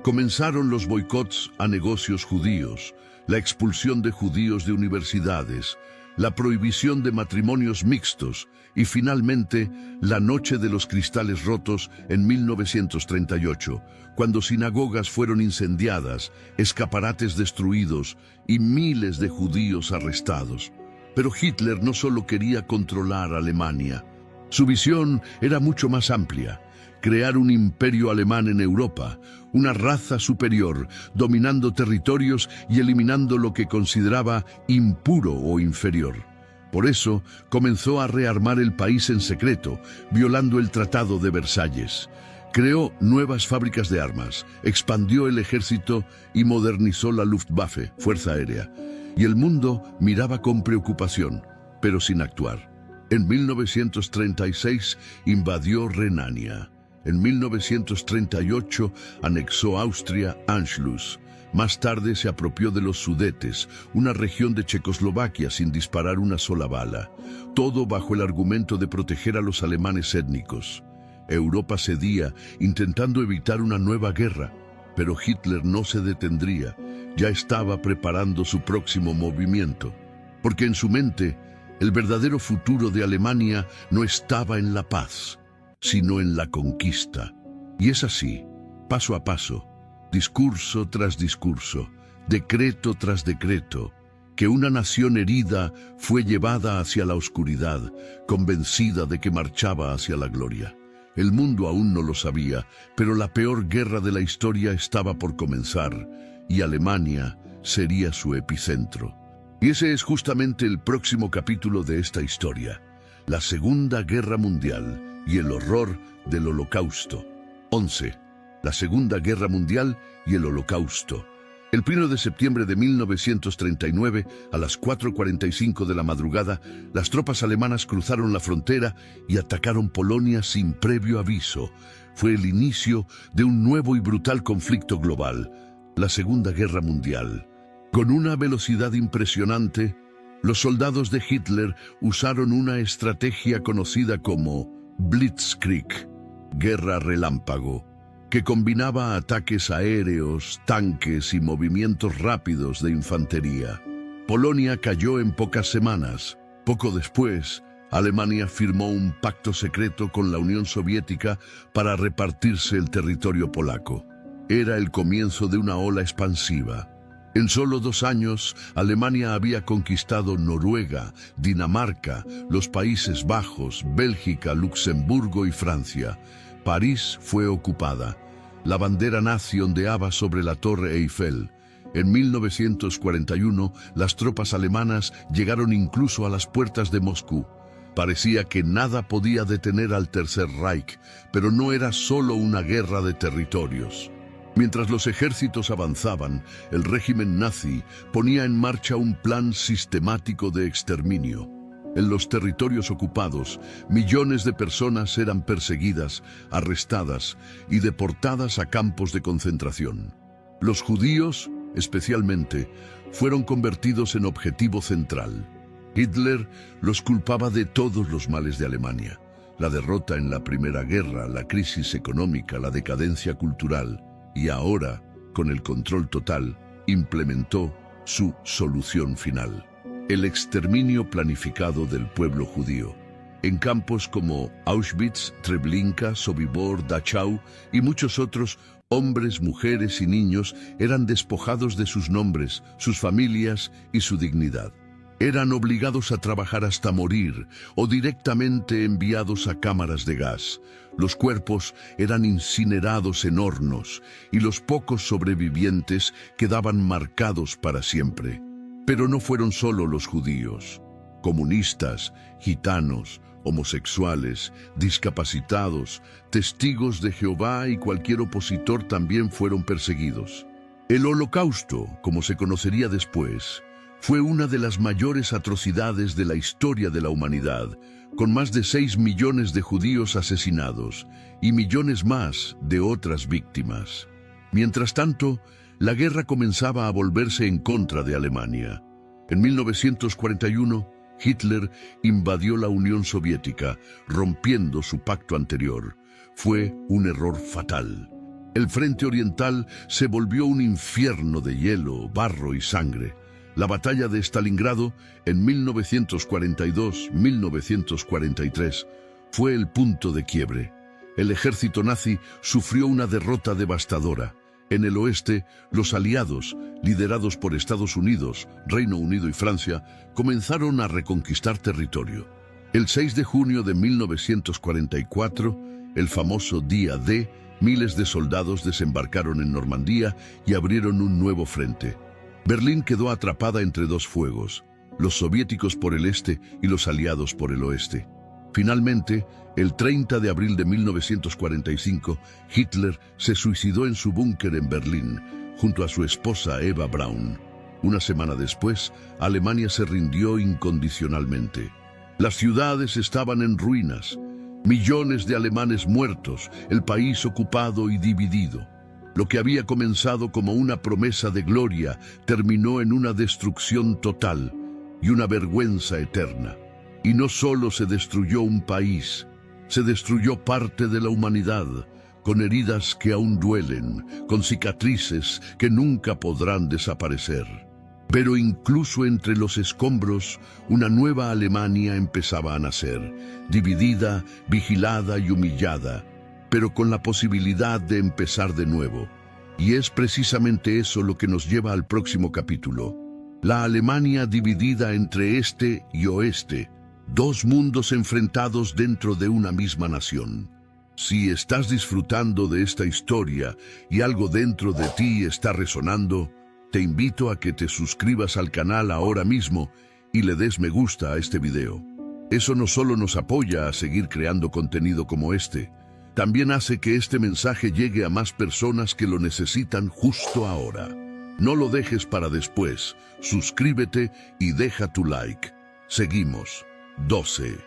A: Comenzaron los boicots a negocios judíos, la expulsión de judíos de universidades, la prohibición de matrimonios mixtos y finalmente la Noche de los Cristales Rotos en 1938, cuando sinagogas fueron incendiadas, escaparates destruidos y miles de judíos arrestados. Pero Hitler no solo quería controlar Alemania. Su visión era mucho más amplia: crear un imperio alemán en Europa, una raza superior, dominando territorios y eliminando lo que consideraba impuro o inferior. Por eso, comenzó a rearmar el país en secreto, violando el Tratado de Versalles. Creó nuevas fábricas de armas, expandió el ejército y modernizó la Luftwaffe, Fuerza Aérea. Y el mundo miraba con preocupación, pero sin actuar. En 1936 invadió Renania. En 1938 anexó Austria Anschluss. Más tarde se apropió de los Sudetes, una región de Checoslovaquia, sin disparar una sola bala. Todo bajo el argumento de proteger a los alemanes étnicos. Europa cedía, intentando evitar una nueva guerra. Pero Hitler no se detendría. Ya estaba preparando su próximo movimiento. Porque en su mente, el verdadero futuro de Alemania no estaba en la paz, sino en la conquista. Y es así, paso a paso, discurso tras discurso, decreto tras decreto, que una nación herida fue llevada hacia la oscuridad, convencida de que marchaba hacia la gloria. El mundo aún no lo sabía, pero la peor guerra de la historia estaba por comenzar, y Alemania sería su epicentro. Y ese es justamente el próximo capítulo de esta historia: la Segunda Guerra Mundial y el horror del Holocausto. 11. La Segunda Guerra Mundial y el Holocausto. El 1 de septiembre de 1939, a las 4:45 de la madrugada, las tropas alemanas cruzaron la frontera y atacaron Polonia sin previo aviso. Fue el inicio de un nuevo y brutal conflicto global, la Segunda Guerra Mundial. Con una velocidad impresionante, los soldados de Hitler usaron una estrategia conocida como Blitzkrieg, guerra relámpago, que combinaba ataques aéreos, tanques y movimientos rápidos de infantería. Polonia cayó en pocas semanas. Poco después, Alemania firmó un pacto secreto con la Unión Soviética para repartirse el territorio polaco. era el comienzo de una ola expansiva. En solo 2 años, Alemania había conquistado Noruega, Dinamarca, los Países Bajos, Bélgica, Luxemburgo y Francia. París fue ocupada. La bandera nazi ondeaba sobre la Torre Eiffel. En 1941, las tropas alemanas llegaron incluso a las puertas de Moscú. Parecía que nada podía detener al Tercer Reich, pero no era solo una guerra de territorios. Mientras los ejércitos avanzaban, el régimen nazi ponía en marcha un plan sistemático de exterminio. En los territorios ocupados, millones de personas eran perseguidas, arrestadas y deportadas a campos de concentración. Los judíos, especialmente, fueron convertidos en objetivo central. Hitler los culpaba de todos los males de Alemania: la derrota en la Primera Guerra, la crisis económica, la decadencia cultural. Y ahora, con el control total, implementó su solución final: el exterminio planificado del pueblo judío. En campos como Auschwitz, Treblinka, Sobibor, Dachau y muchos otros, hombres, mujeres y niños eran despojados de sus nombres, sus familias y su dignidad. Eran obligados a trabajar hasta morir o directamente enviados a cámaras de gas. Los cuerpos eran incinerados en hornos y los pocos sobrevivientes quedaban marcados para siempre. Pero no fueron solo los judíos. Comunistas, gitanos, homosexuales, discapacitados, testigos de Jehová y cualquier opositor también fueron perseguidos. El Holocausto, como se conocería después, fue una de las mayores atrocidades de la historia de la humanidad, con más de 6 millones de judíos asesinados y millones más de otras víctimas. Mientras tanto, la guerra comenzaba a volverse en contra de Alemania. En 1941, Hitler invadió la Unión Soviética, rompiendo su pacto anterior. Fue un error fatal. El frente oriental se volvió un infierno de hielo, barro y sangre. La batalla de Stalingrado en 1942-1943 fue el punto de quiebre. El ejército nazi sufrió una derrota devastadora. En el oeste, los aliados, liderados por Estados Unidos, Reino Unido y Francia, comenzaron a reconquistar territorio. El 6 de junio de 1944, el famoso Día D, miles de soldados desembarcaron en Normandía y abrieron un nuevo frente. Berlín quedó atrapada entre 2 fuegos, los soviéticos por el este y los aliados por el oeste. Finalmente, el 30 de abril de 1945, Hitler se suicidó en su búnker en Berlín, junto a su esposa Eva Braun. Una semana después, Alemania se rindió incondicionalmente. Las ciudades estaban en ruinas, millones de alemanes muertos, el país ocupado y dividido. Lo que había comenzado como una promesa de gloria terminó en una destrucción total y una vergüenza eterna. Y no solo se destruyó un país, se destruyó parte de la humanidad, con heridas que aún duelen, con cicatrices que nunca podrán desaparecer. Pero incluso entre los escombros, una nueva Alemania empezaba a nacer, dividida, vigilada y humillada, pero con la posibilidad de empezar de nuevo. Y es precisamente eso lo que nos lleva al próximo capítulo. La Alemania dividida entre este y oeste, 2 mundos enfrentados dentro de una misma nación. Si estás disfrutando de esta historia y algo dentro de ti está resonando, te invito a que te suscribas al canal ahora mismo y le des me gusta a este video. Eso no solo nos apoya a seguir creando contenido como este, también hace que este mensaje llegue a más personas que lo necesitan justo ahora. No lo dejes para después, suscríbete y deja tu like. Seguimos. 12.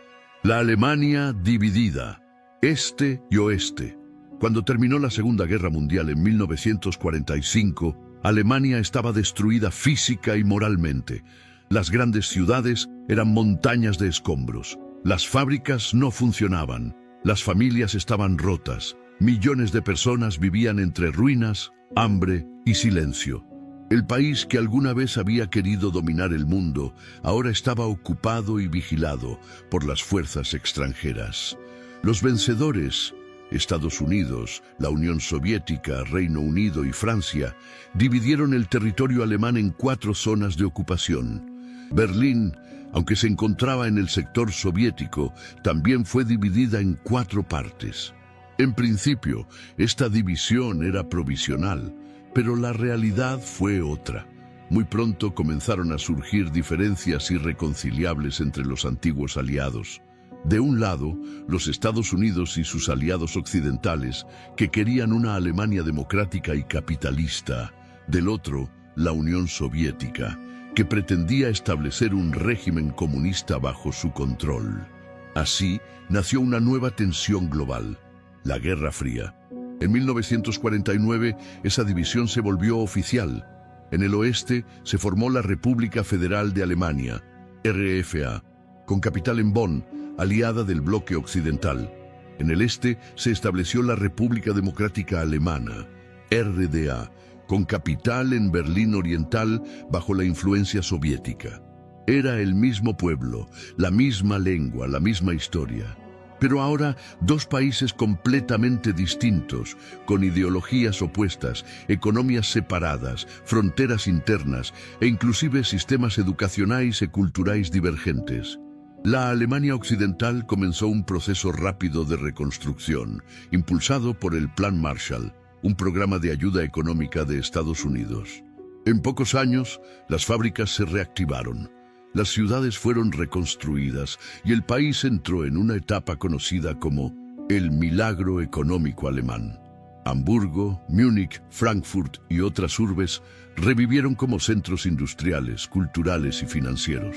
A: La Alemania dividida, este y oeste. Cuando terminó la Segunda Guerra Mundial en 1945, Alemania estaba destruida física y moralmente. Las grandes ciudades eran montañas de escombros. Las fábricas no funcionaban. Las familias estaban rotas. Millones de personas vivían entre ruinas, hambre y silencio. El país que alguna vez había querido dominar el mundo, ahora estaba ocupado y vigilado por las fuerzas extranjeras. Los vencedores Estados Unidos, la Unión Soviética, Reino Unido y Francia dividieron el territorio alemán en 4 zonas de ocupación. Berlín, aunque se encontraba en el sector soviético, también fue dividida en 4 partes. En principio, esta división era provisional, pero la realidad fue otra. Muy pronto comenzaron a surgir diferencias irreconciliables entre los antiguos aliados. De un lado, los Estados Unidos y sus aliados occidentales, que querían una Alemania democrática y capitalista. Del otro, la Unión Soviética, que pretendía establecer un régimen comunista bajo su control. Así, nació una nueva tensión global, la Guerra Fría. En 1949, esa división se volvió oficial. En el oeste se formó la República Federal de Alemania, RFA, con capital en Bonn, aliada del bloque occidental. En el este se estableció la República Democrática Alemana, RDA, con capital en Berlín Oriental bajo la influencia soviética. Era el mismo pueblo, la misma lengua, la misma historia. Pero ahora 2 países completamente distintos, con ideologías opuestas, economías separadas, fronteras internas e inclusive sistemas educacionais e culturais divergentes. La Alemania Occidental comenzó un proceso rápido de reconstrucción, impulsado por el Plan Marshall, un programa de ayuda económica de Estados Unidos. En pocos años, las fábricas se reactivaron. Las ciudades fueron reconstruidas y el país entró en una etapa conocida como el milagro económico alemán. Hamburgo, Múnich, Frankfurt y otras urbes revivieron como centros industriales, culturales y financieros.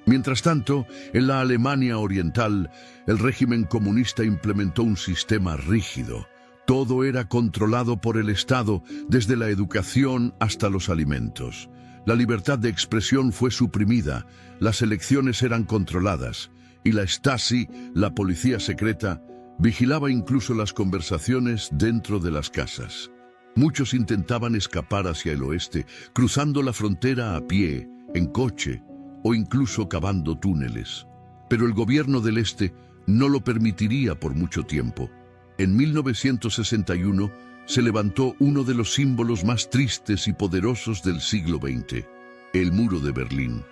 A: Mientras tanto, en la Alemania Oriental, el régimen comunista implementó un sistema rígido. Todo era controlado por el Estado, desde la educación hasta los alimentos. La libertad de expresión fue suprimida, las elecciones eran controladas, y la Stasi, la policía secreta, vigilaba incluso las conversaciones dentro de las casas. Muchos intentaban escapar hacia el oeste, cruzando la frontera a pie, en coche, o incluso cavando túneles. Pero el gobierno del este no lo permitiría por mucho tiempo. En 1961 se levantó uno de los símbolos más tristes y poderosos del siglo XX, el Muro de Berlín.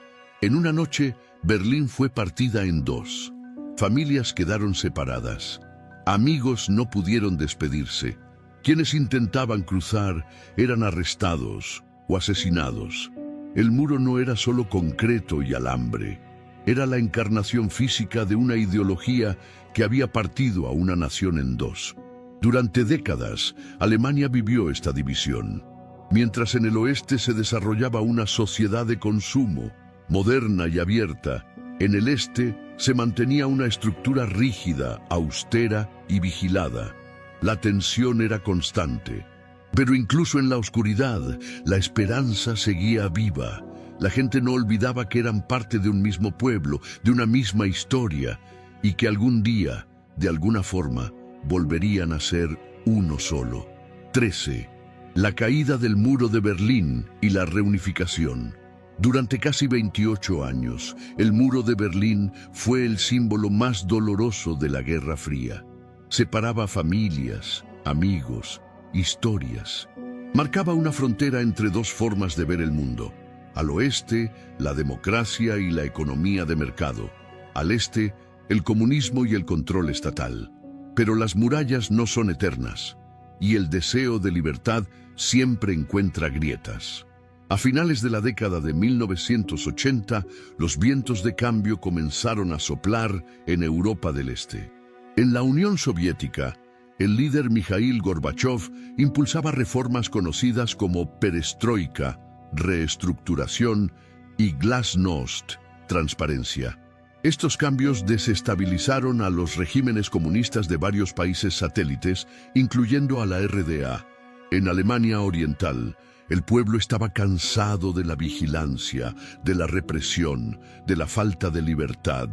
A: En una noche, Berlín fue partida en 2. Familias quedaron separadas. Amigos no pudieron despedirse. Quienes intentaban cruzar eran arrestados o asesinados. El muro no era solo concreto y alambre. Era la encarnación física de una ideología que había partido a una nación en 2. Durante décadas, Alemania vivió esta división. Mientras en el oeste se desarrollaba una sociedad de consumo, moderna y abierta, en el este se mantenía una estructura rígida, austera y vigilada. La tensión era constante. Pero incluso en la oscuridad, la esperanza seguía viva. La gente no olvidaba que eran parte de un mismo pueblo, de una misma historia, y que algún día, de alguna forma, volverían a ser uno solo. 13. La caída del muro de Berlín y la reunificación. Durante casi 28 años, el muro de Berlín fue el símbolo más doloroso de la Guerra Fría. Separaba familias, amigos, historias. Marcaba una frontera entre 2 formas de ver el mundo. Al oeste, la democracia y la economía de mercado. Al este, el comunismo y el control estatal. Pero las murallas no son eternas, y el deseo de libertad siempre encuentra grietas. A finales de la década de 1980, los vientos de cambio comenzaron a soplar en Europa del Este. En la Unión Soviética, el líder Mikhail Gorbachov impulsaba reformas conocidas como perestroika, reestructuración, y glasnost, transparencia. Estos cambios desestabilizaron a los regímenes comunistas de varios países satélites, incluyendo a la RDA. En Alemania Oriental, el pueblo estaba cansado de la vigilancia, de la represión, de la falta de libertad.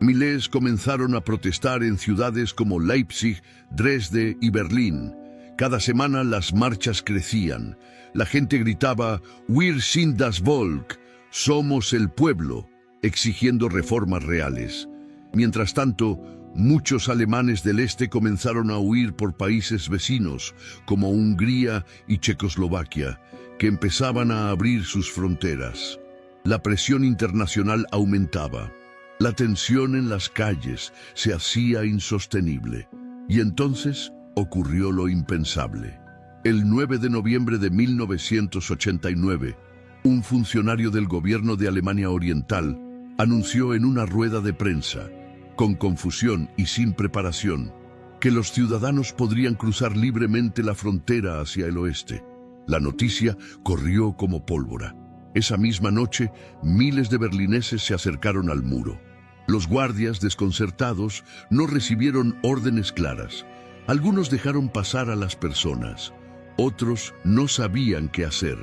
A: Miles comenzaron a protestar en ciudades como Leipzig, Dresde y Berlín. Cada semana las marchas crecían. La gente gritaba «Wir sind das Volk», «Somos el pueblo», exigiendo reformas reales. Mientras tanto, Muchos alemanes del este comenzaron a huir por países vecinos, como Hungría y Checoslovaquia, que empezaban a abrir sus fronteras. La presión internacional aumentaba. La tensión en las calles se hacía insostenible. Y entonces ocurrió lo impensable. El 9 de noviembre de 1989, un funcionario del gobierno de Alemania Oriental anunció en una rueda de prensa, con confusión y sin preparación, que los ciudadanos podrían cruzar libremente la frontera hacia el oeste. La noticia corrió como pólvora. Esa misma noche, miles de berlineses se acercaron al muro. Los guardias, desconcertados, no recibieron órdenes claras. Algunos dejaron pasar a las personas, otros no sabían qué hacer.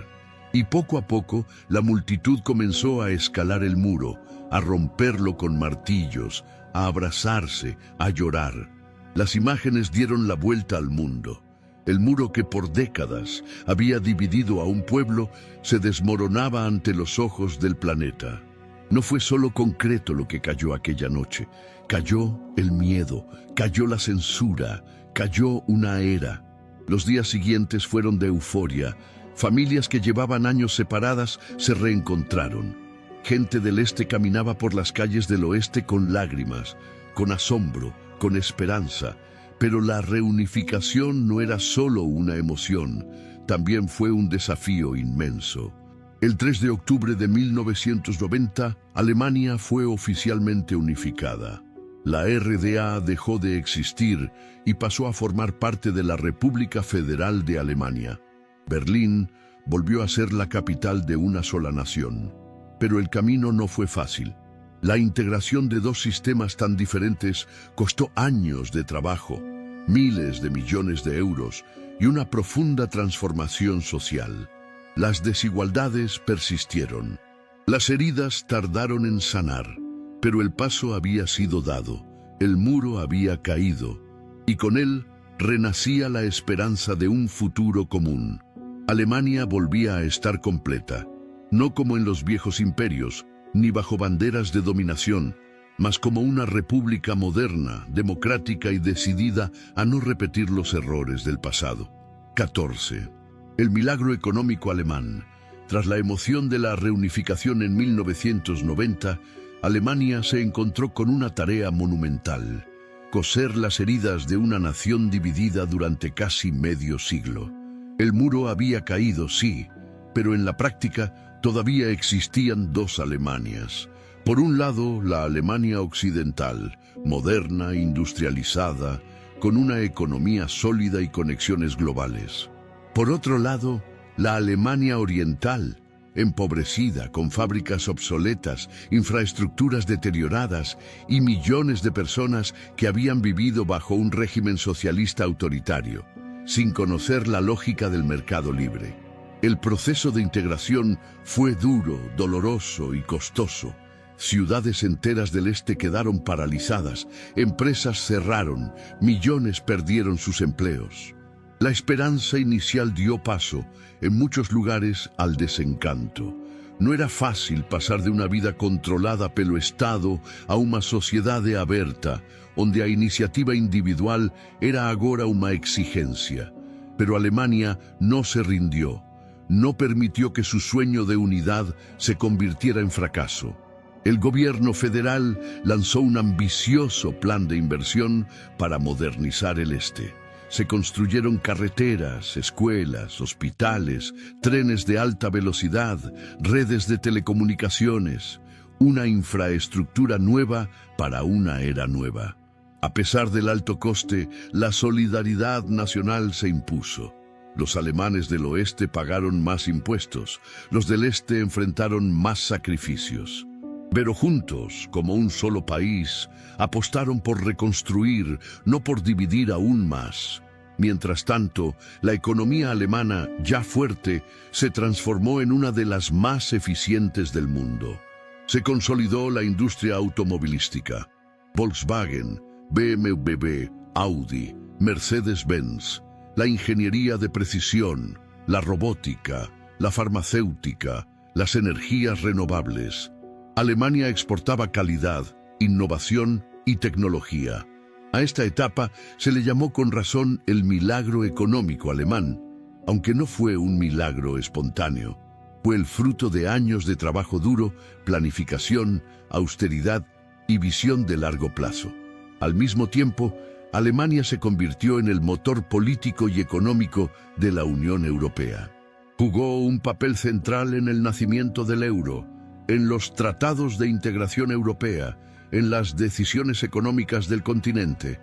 A: Y poco a poco, la multitud comenzó a escalar el muro, a romperlo con martillos, a abrazarse, a llorar. Las imágenes dieron la vuelta al mundo. El muro que por décadas había dividido a un pueblo se desmoronaba ante los ojos del planeta. No fue solo concreto lo que cayó aquella noche. Cayó el miedo, cayó la censura, cayó una era. Los días siguientes fueron de euforia. Familias que llevaban años separadas se reencontraron. Gente del este caminaba por las calles del oeste con lágrimas, con asombro, con esperanza. Pero la reunificación no era solo una emoción, también fue un desafío inmenso. El 3 de octubre de 1990, Alemania fue oficialmente unificada. La RDA dejó de existir y pasó a formar parte de la República Federal de Alemania. Berlín volvió a ser la capital de una sola nación. Pero el camino no fue fácil. La integración de dos sistemas tan diferentes costó años de trabajo, miles de millones de euros y una profunda transformación social. Las desigualdades persistieron. Las heridas tardaron en sanar, pero el paso había sido dado, el muro había caído, y con él renacía la esperanza de un futuro común. Alemania volvía a estar completa, no como en los viejos imperios, ni bajo banderas de dominación, mas como una república moderna, democrática y decidida a no repetir los errores del pasado. 14. El milagro económico alemán. Tras la emoción de la reunificación en 1990, Alemania se encontró con una tarea monumental: coser las heridas de una nación dividida durante casi medio siglo. El muro había caído, sí, pero en la práctica todavía existían dos Alemanias. Por un lado, la Alemania occidental, moderna, industrializada, con una economía sólida y conexiones globales. Por otro lado, la Alemania oriental, empobrecida, con fábricas obsoletas, infraestructuras deterioradas y millones de personas que habían vivido bajo un régimen socialista autoritario, sin conocer la lógica del mercado libre. El proceso de integración fue duro, doloroso y costoso. Ciudades enteras del este quedaron paralizadas, empresas cerraron, millones perdieron sus empleos. La esperanza inicial dio paso, en muchos lugares, al desencanto. No era fácil pasar de una vida controlada pelo Estado a una sociedade aberta, onde a iniciativa individual era agora una exigencia. Pero Alemania no se rindió, no permitió que su sueño de unidad se convirtiera en fracaso. El gobierno federal lanzó un ambicioso plan de inversión para modernizar el este. Se construyeron carreteras, escuelas, hospitales, trenes de alta velocidad, redes de telecomunicaciones, una infraestructura nueva para una era nueva. A pesar del alto coste, la solidaridad nacional se impuso. Los alemanes del oeste pagaron más impuestos, los del este enfrentaron más sacrificios. Pero juntos, como un solo país, apostaron por reconstruir, no por dividir aún más. Mientras tanto, la economía alemana, ya fuerte, se transformó en una de las más eficientes del mundo. Se consolidó la industria automovilística. Volkswagen, BMW, Audi, Mercedes-Benz, la ingeniería de precisión, la robótica, la farmacéutica, las energías renovables. Alemania exportaba calidad, innovación y tecnología. A esta etapa se le llamó con razón el milagro económico alemán, aunque no fue un milagro espontáneo. Fue el fruto de años de trabajo duro, planificación, austeridad y visión de largo plazo. Al mismo tiempo, Alemania se convirtió en el motor político y económico de la Unión Europea. Jugó un papel central en el nacimiento del euro, en los tratados de integración europea, en las decisiones económicas del continente.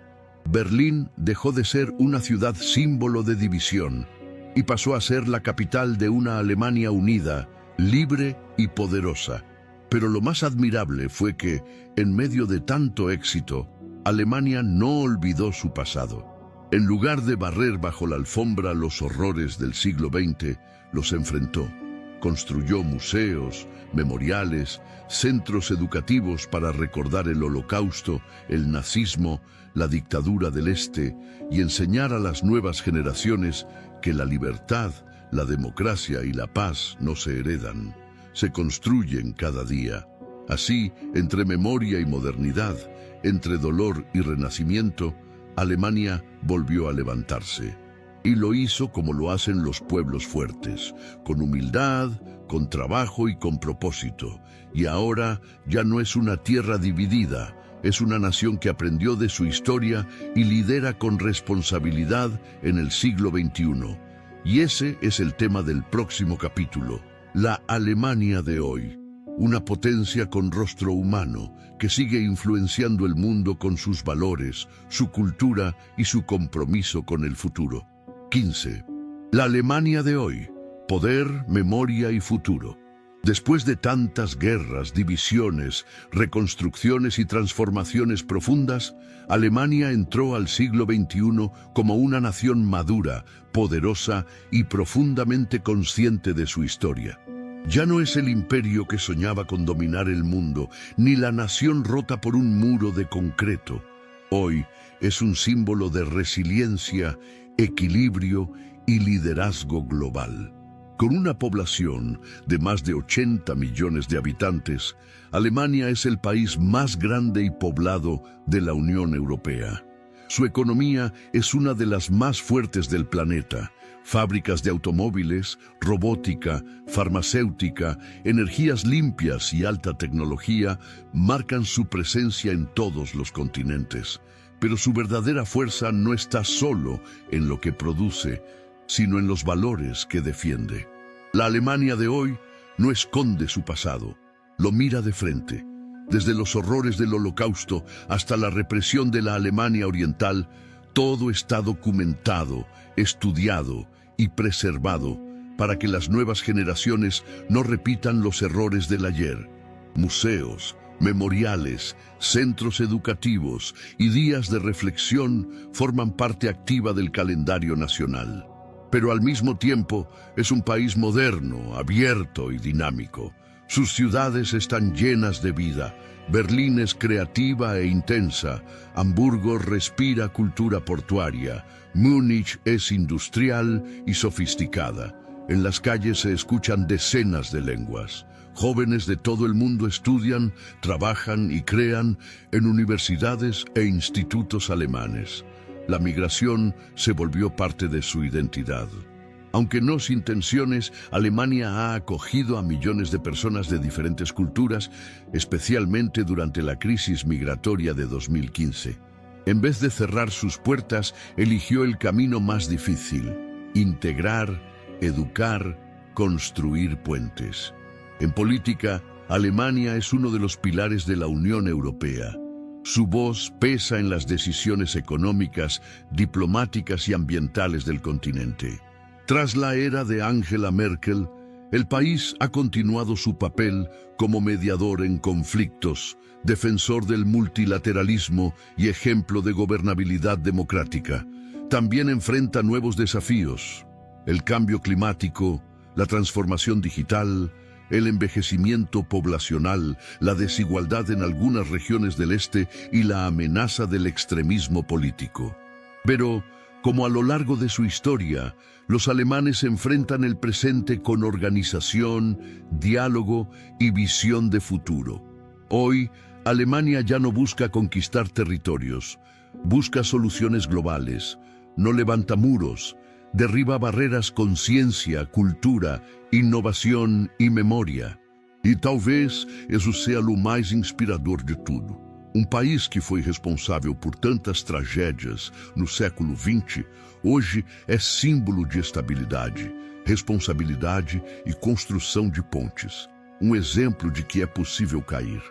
A: Berlín dejó de ser una ciudad símbolo de división y pasó a ser la capital de una Alemania unida, libre y poderosa. Pero lo más admirable fue que, en medio de tanto éxito, Alemania no olvidó su pasado. En lugar de barrer bajo la alfombra los horrores del siglo XX, los enfrentó. Construyó museos, memoriales, centros educativos para recordar el Holocausto, el nazismo, la dictadura del Este y enseñar a las nuevas generaciones que la libertad, la democracia y la paz no se heredan, se construyen cada día. Así, entre memoria y modernidad, entre dolor y renacimiento, Alemania volvió a levantarse. Y lo hizo como lo hacen los pueblos fuertes, con humildad, con trabajo y con propósito. Y ahora ya no es una tierra dividida, es una nación que aprendió de su historia y lidera con responsabilidad en el siglo XXI. Y ese es el tema del próximo capítulo, la Alemania de hoy. Una potencia con rostro humano que sigue influenciando el mundo con sus valores, su cultura y su compromiso con el futuro. 15. La Alemania de hoy. Poder, memoria y futuro. Después de tantas guerras, divisiones, reconstrucciones y transformaciones profundas, Alemania entró al siglo XXI como una nación madura, poderosa y profundamente consciente de su historia. Ya no es el imperio que soñaba con dominar el mundo, ni la nación rota por un muro de concreto. Hoy es un símbolo de resiliencia, equilibrio y liderazgo global. Con una población de más de 80 millones de habitantes, Alemania es el país más grande y poblado de la Unión Europea. Su economía es una de las más fuertes del planeta. Fábricas de automóviles, robótica, farmacéutica, energías limpias y alta tecnología marcan su presencia en todos los continentes. Pero su verdadera fuerza no está solo en lo que produce, sino en los valores que defiende. La Alemania de hoy no esconde su pasado, lo mira de frente. Desde los horrores del Holocausto hasta la represión de la Alemania Oriental, todo está documentado, estudiado y preservado para que las nuevas generaciones no repitan los errores del ayer. Museos, memoriales, centros educativos y días de reflexión forman parte activa del calendario nacional. Pero al mismo tiempo es un país moderno, abierto y dinámico. Sus ciudades están llenas de vida. Berlín es creativa e intensa. Hamburgo respira cultura portuaria. Múnich es industrial y sofisticada. En las calles se escuchan decenas de lenguas. Jóvenes de todo el mundo estudian, trabajan y crean en universidades e institutos alemanes. La migración se volvió parte de su identidad. Aunque no sin tensiones, Alemania ha acogido a millones de personas de diferentes culturas, especialmente durante la crisis migratoria de 2015. En vez de cerrar sus puertas, eligió el camino más difícil: integrar, educar, construir puentes. En política, Alemania es uno de los pilares de la Unión Europea. Su voz pesa en las decisiones económicas, diplomáticas y ambientales del continente. Tras la era de Angela Merkel, el país ha continuado su papel como mediador en conflictos, defensor del multilateralismo y ejemplo de gobernabilidad democrática. También enfrenta nuevos desafíos: el cambio climático, la transformación digital, el envejecimiento poblacional, la desigualdad en algunas regiones del este y la amenaza del extremismo político. Pero, como a lo largo de su historia, los alemanes enfrentan el presente con organización, diálogo y visión de futuro. Hoy, Alemania ya no busca conquistar territorios, busca soluciones globales, no levanta muros, derriba barreras con ciencia, cultura, innovação e memória. E talvez isso seja o mais inspirador de tudo. Um país que foi responsável por tantas tragédias no século XX, hoje é símbolo de estabilidade, responsabilidade e construção de pontes. Um exemplo de que é possível cair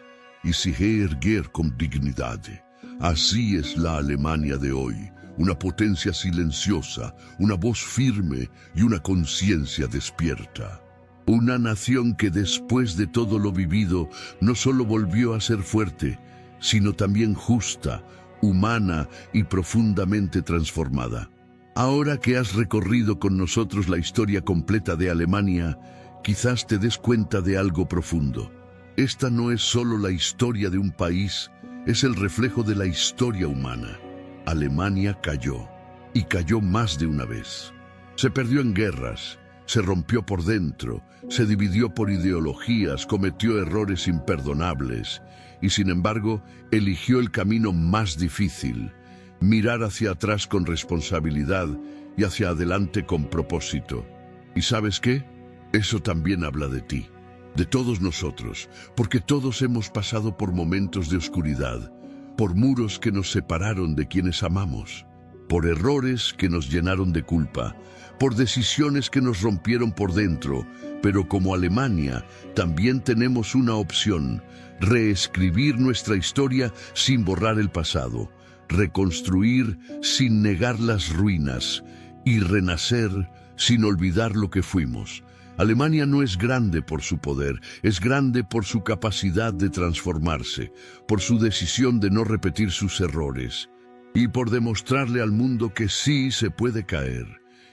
A: e se reerguer com dignidade. Así es la Alemania de hoy, una potencia silenciosa, una voz firme y una conciencia despierta. Una nación que después de todo lo vivido no solo volvió a ser fuerte, sino también justa, humana y profundamente transformada. Ahora que has recorrido con nosotros la historia completa de Alemania, quizás te des cuenta de algo profundo. Esta no es solo la historia de un país, es el reflejo de la historia humana. Alemania cayó, y cayó más de una vez. Se perdió en guerras, se rompió por dentro, se dividió por ideologías, cometió errores imperdonables, y sin embargo, eligió el camino más difícil, mirar hacia atrás con responsabilidad y hacia adelante con propósito. ¿Y sabes qué? Eso también habla de ti, de todos nosotros, porque todos hemos pasado por momentos de oscuridad, por muros que nos separaron de quienes amamos, por errores que nos llenaron de culpa, por decisiones que nos rompieron por dentro, pero como Alemania también tenemos una opción: reescribir nuestra historia sin borrar el pasado, reconstruir sin negar las ruinas y renacer sin olvidar lo que fuimos. Alemania no es grande por su poder, es grande por su capacidad de transformarse, por su decisión de no repetir sus errores y por demostrarle al mundo que sí se puede caer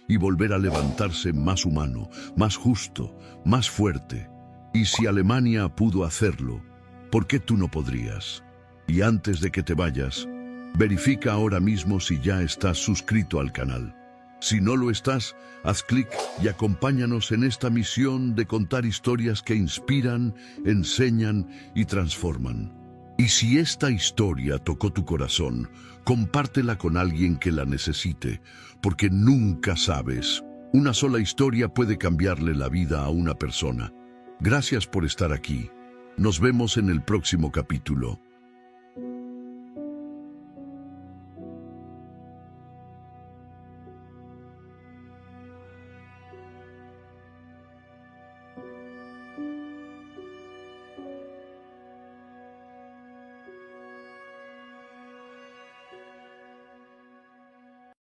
A: y volver a levantarse más humano, más justo, más fuerte. Y si Alemania pudo hacerlo, ¿por qué tú no podrías? Y antes de que te vayas, verifica ahora mismo si ya estás suscrito al canal. Si no lo estás, haz clic y acompáñanos en esta misión de contar historias que inspiran, enseñan y transforman. Y si esta historia tocó tu corazón, compártela con alguien que la necesite, porque nunca sabes. Una sola historia puede cambiarle la vida a una persona. Gracias por estar aquí. Nos vemos en el próximo capítulo.